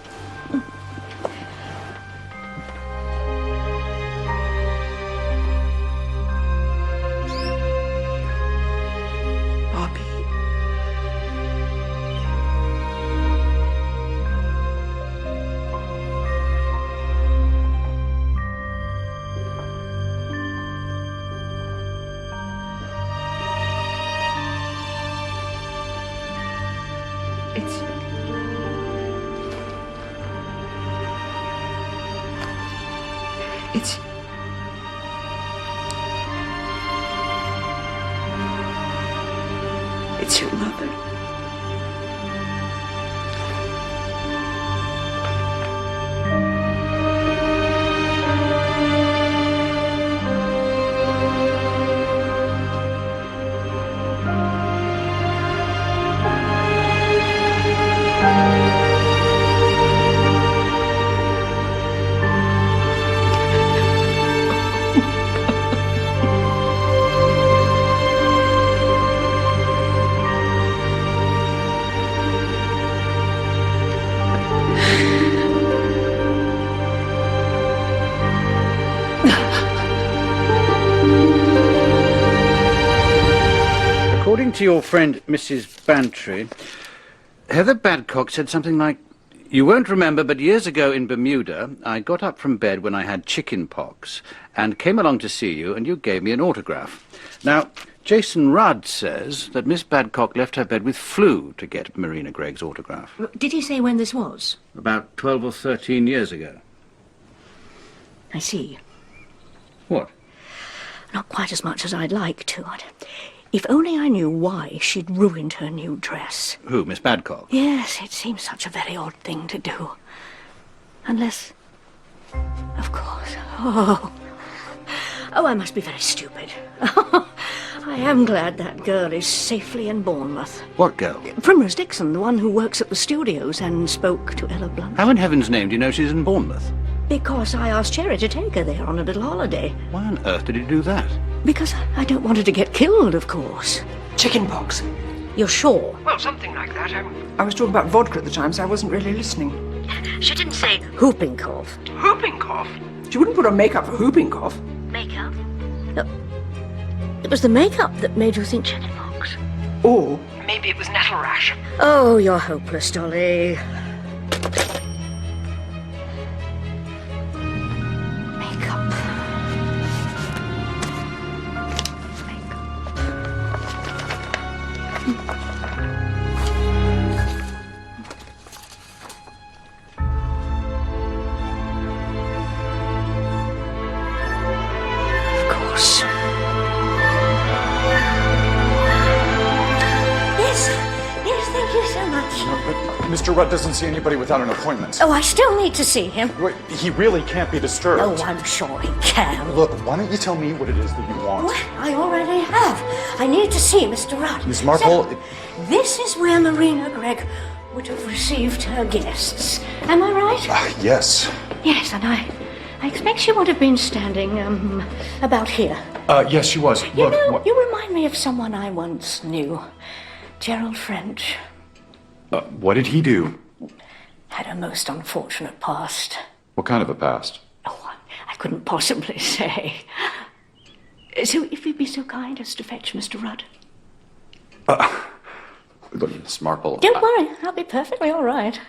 It's your mother. According to your friend Mrs. Bantry, Heather Badcock said something like, "You won't remember, but years ago in Bermuda, I got up from bed when I had chicken pox and came along to see you, and you gave me an autograph." Now, Jason Rudd says that Miss Badcock left her bed with flu to get Marina Gregg's autograph. Did he say when this was? About 12 or 13 years ago. I see. What? Not quite as much as I'd like to. If only I knew why she'd ruined her new dress. Who, Miss Badcock? Yes, it seems such a very odd thing to do. Unless... Of course. Oh, I must be very stupid. I am glad that girl is safely in Bournemouth. What girl? Primrose Dixon, the one who works at the studios and spoke to Ella Blunt. How in heaven's name do you know she's in Bournemouth? Because I asked Cherry to take her there on a little holiday. Why on earth did you do that? Because I don't want her to get killed, of course. Chicken pox. You're sure? Well, something like that. I was talking about vodka at the time, so I wasn't really listening. She didn't say whooping cough. Whooping cough? She wouldn't put on makeup for whooping cough. Makeup? No. It was the makeup that made you think chickenpox. Or maybe it was nettle rash. Oh, you're hopeless, Dolly. Makeup. Of course. Yes, thank you so much. No, but Mr. Rudd doesn't see anybody without an appointment. Oh, I still need to see him. Wait, he really can't be disturbed. Oh, I'm sure he can. Look, why don't you tell me what it is that you want? Well, I already have. I need to see Mr. Rudd. Miss Marple... So, this is where Marina Gregg would have received her guests. Am I right? Yes. Yes, and I expect she would have been standing, about here. Yes, she was. You know, you remind me of someone I once knew. Gerald French. What did he do? Had a most unfortunate past. What kind of a past? Oh, I couldn't possibly say. So, if you'd be so kind as to fetch Mr. Rudd. Look, Miss Marple... Don't worry, I'll be perfectly all right.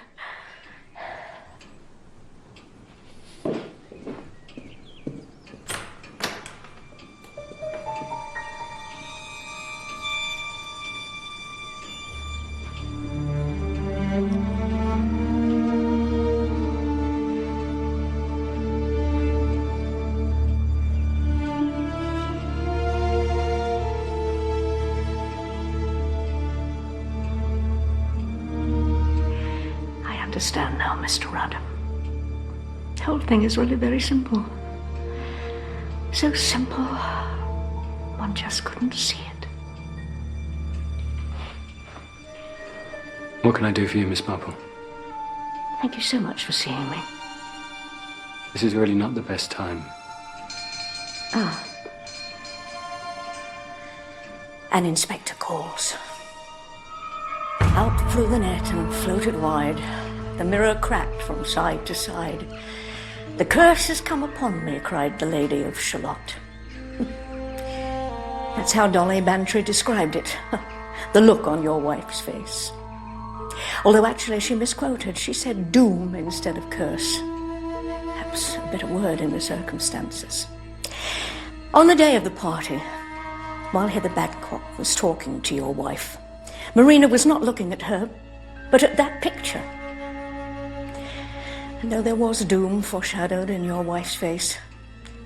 understand now, Mr. Rudd. The whole thing is really very simple. So simple, one just couldn't see it. What can I do for you, Miss Marple? Thank you so much for seeing me. This is really not the best time. Ah. An inspector calls. Out flew the net and floated wide. The mirror cracked from side to side. The curse has come upon me, cried the Lady of Shalott. That's how Dolly Bantry described it. The look on your wife's face. Although actually she misquoted. She said doom instead of curse. Perhaps a better word in the circumstances. On the day of the party, while Heather Badcock was talking to your wife, Marina was not looking at her, but at that picture. And though there was doom foreshadowed in your wife's face,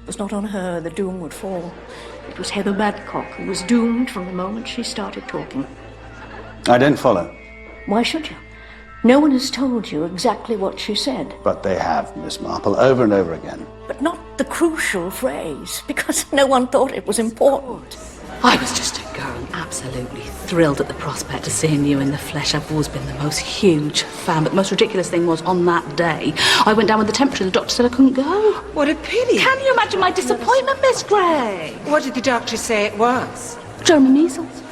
it was not on her the doom would fall. It was Heather Badcock who was doomed from the moment she started talking. I don't follow. Why should you? No one has told you exactly what she said. But they have, Miss Marple, over and over again. But not the crucial phrase, because no one thought it was important. I was just a girl, absolutely thrilled at the prospect of seeing you in the flesh. I've always been the most huge fan, but the most ridiculous thing was on that day, I went down with the temperature and the doctor said I couldn't go. What a pity. Can you imagine my disappointment, Miss Gray? What did the doctor say it was? German measles.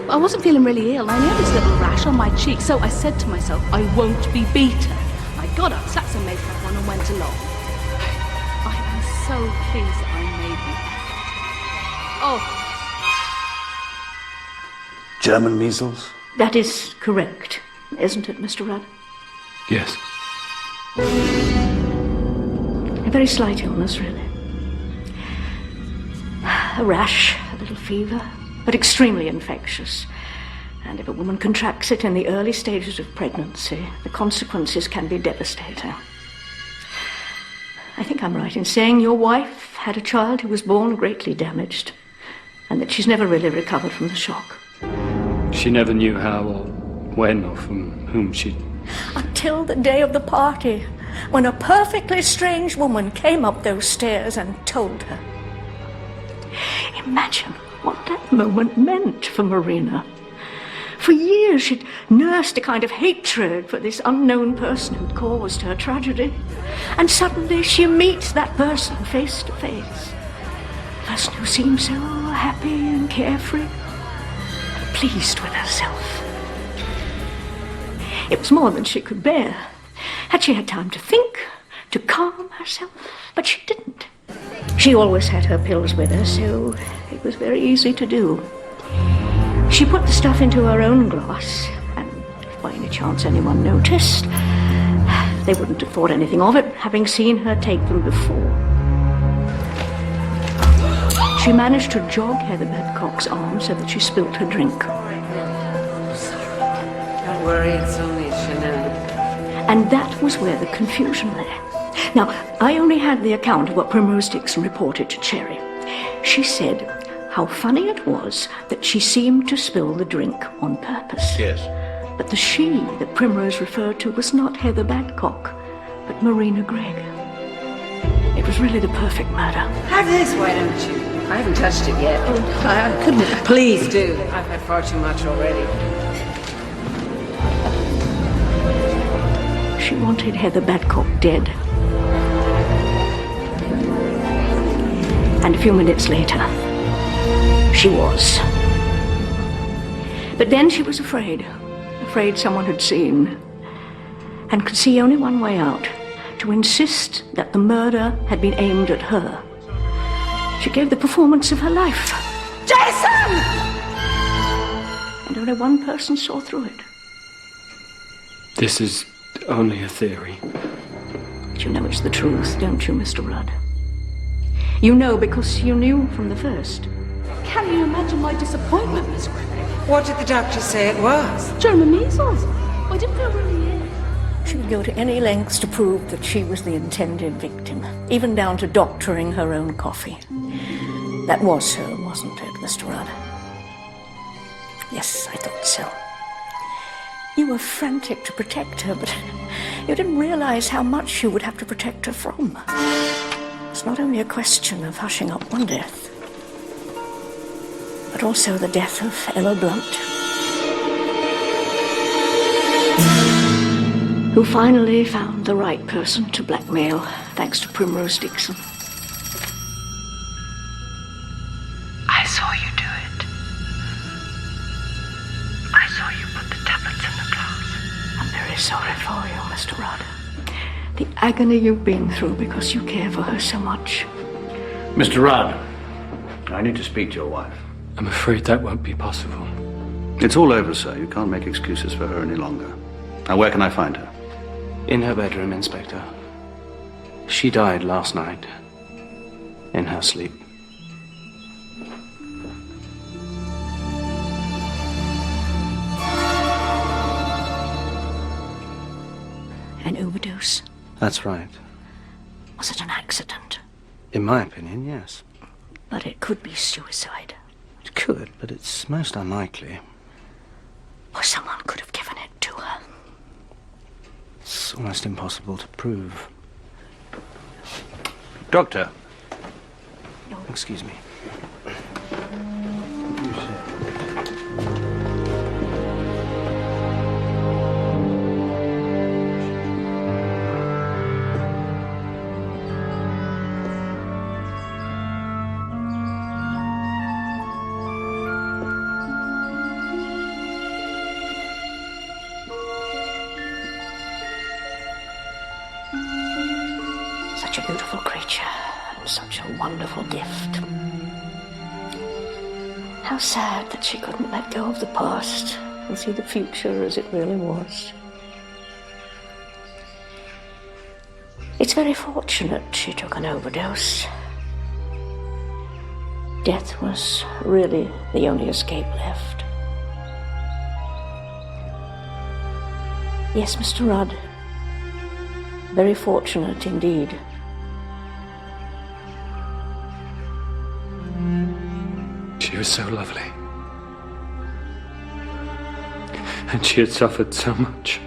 I wasn't feeling really ill. I only had this little rash on my cheek, so I said to myself, I won't be beaten. I got up, slapped some makeup on and went along. I am so pleased that I made the effort. Oh. German measles? That is correct, isn't it, Mr. Rudd? Yes. A very slight illness, really. A rash, a little fever, but extremely infectious. And if a woman contracts it in the early stages of pregnancy, the consequences can be devastating. I think I'm right in saying your wife had a child who was born greatly damaged, and that she's never really recovered from the shock. She never knew how or when or from whom she'd... Until the day of the party, when a perfectly strange woman came up those stairs and told her. Imagine what that moment meant for Marina. For years she'd nursed a kind of hatred for this unknown person who'd caused her tragedy. And suddenly she meets that person face to face. A person who seemed so happy and carefree. Pleased with herself. It was more than she could bear. Had she had time to think, to calm herself, but she didn't. She always had her pills with her, so it was very easy to do. She put the stuff into her own glass, and if by any chance anyone noticed, they wouldn't have thought anything of it, having seen her take them before. She managed to jog Heather Badcock's arm so that she spilt her drink. Don't worry, it's only Chanel. And that was where the confusion lay. Now, I only had the account of what Primrose Dixon reported to Cherry. She said how funny it was that she seemed to spill the drink on purpose. Yes. But the she that Primrose referred to was not Heather Badcock, but Marina Gregg. It was really the perfect murder. Have this, why don't you? I haven't touched it yet. Oh, I couldn't. Please do. I've had far too much already. She wanted Heather Badcock dead. And a few minutes later, she was. But then she was afraid someone had seen, and could see only one way out, to insist that the murder had been aimed at her. She gave the performance of her life. Jason! And only one person saw through it. This is only a theory. But you know it's the truth, don't you, Mr. Rudd? You know because you knew from the first. Can you imagine my disappointment, Miss Gray? What did the doctor say it was? German measles. I didn't feel really ill. She would go to any lengths to prove that she was the intended victim, even down to doctoring her own coffee. That was so, wasn't it, Mr. Rudd? Yes, I thought so. You were frantic to protect her, but you didn't realize how much you would have to protect her from. It's not only a question of hushing up one death, but also the death of Ella Blunt, who finally found the right person to blackmail, thanks to Primrose Dixon. I saw you do it. I saw you put the tablets in the glass. I'm very sorry for you, Mr. Rudd. The agony you've been through because you care for her so much. Mr. Rudd, I need to speak to your wife. I'm afraid that won't be possible. It's all over, sir. You can't make excuses for her any longer. Now, where can I find her? In her bedroom, Inspector. She died last night. In her sleep. An overdose? That's right. Was it an accident? In my opinion, yes. But it could be suicide. It could, but it's most unlikely. Or someone could have given it to her. It's almost impossible to prove. Doctor. Excuse me. Such a beautiful creature, and such a wonderful gift. How sad that she couldn't let go of the past and see the future as it really was. It's very fortunate she took an overdose. Death was really the only escape left. Yes, Mr. Rudd. Very fortunate indeed. She was so lovely. And she had suffered so much.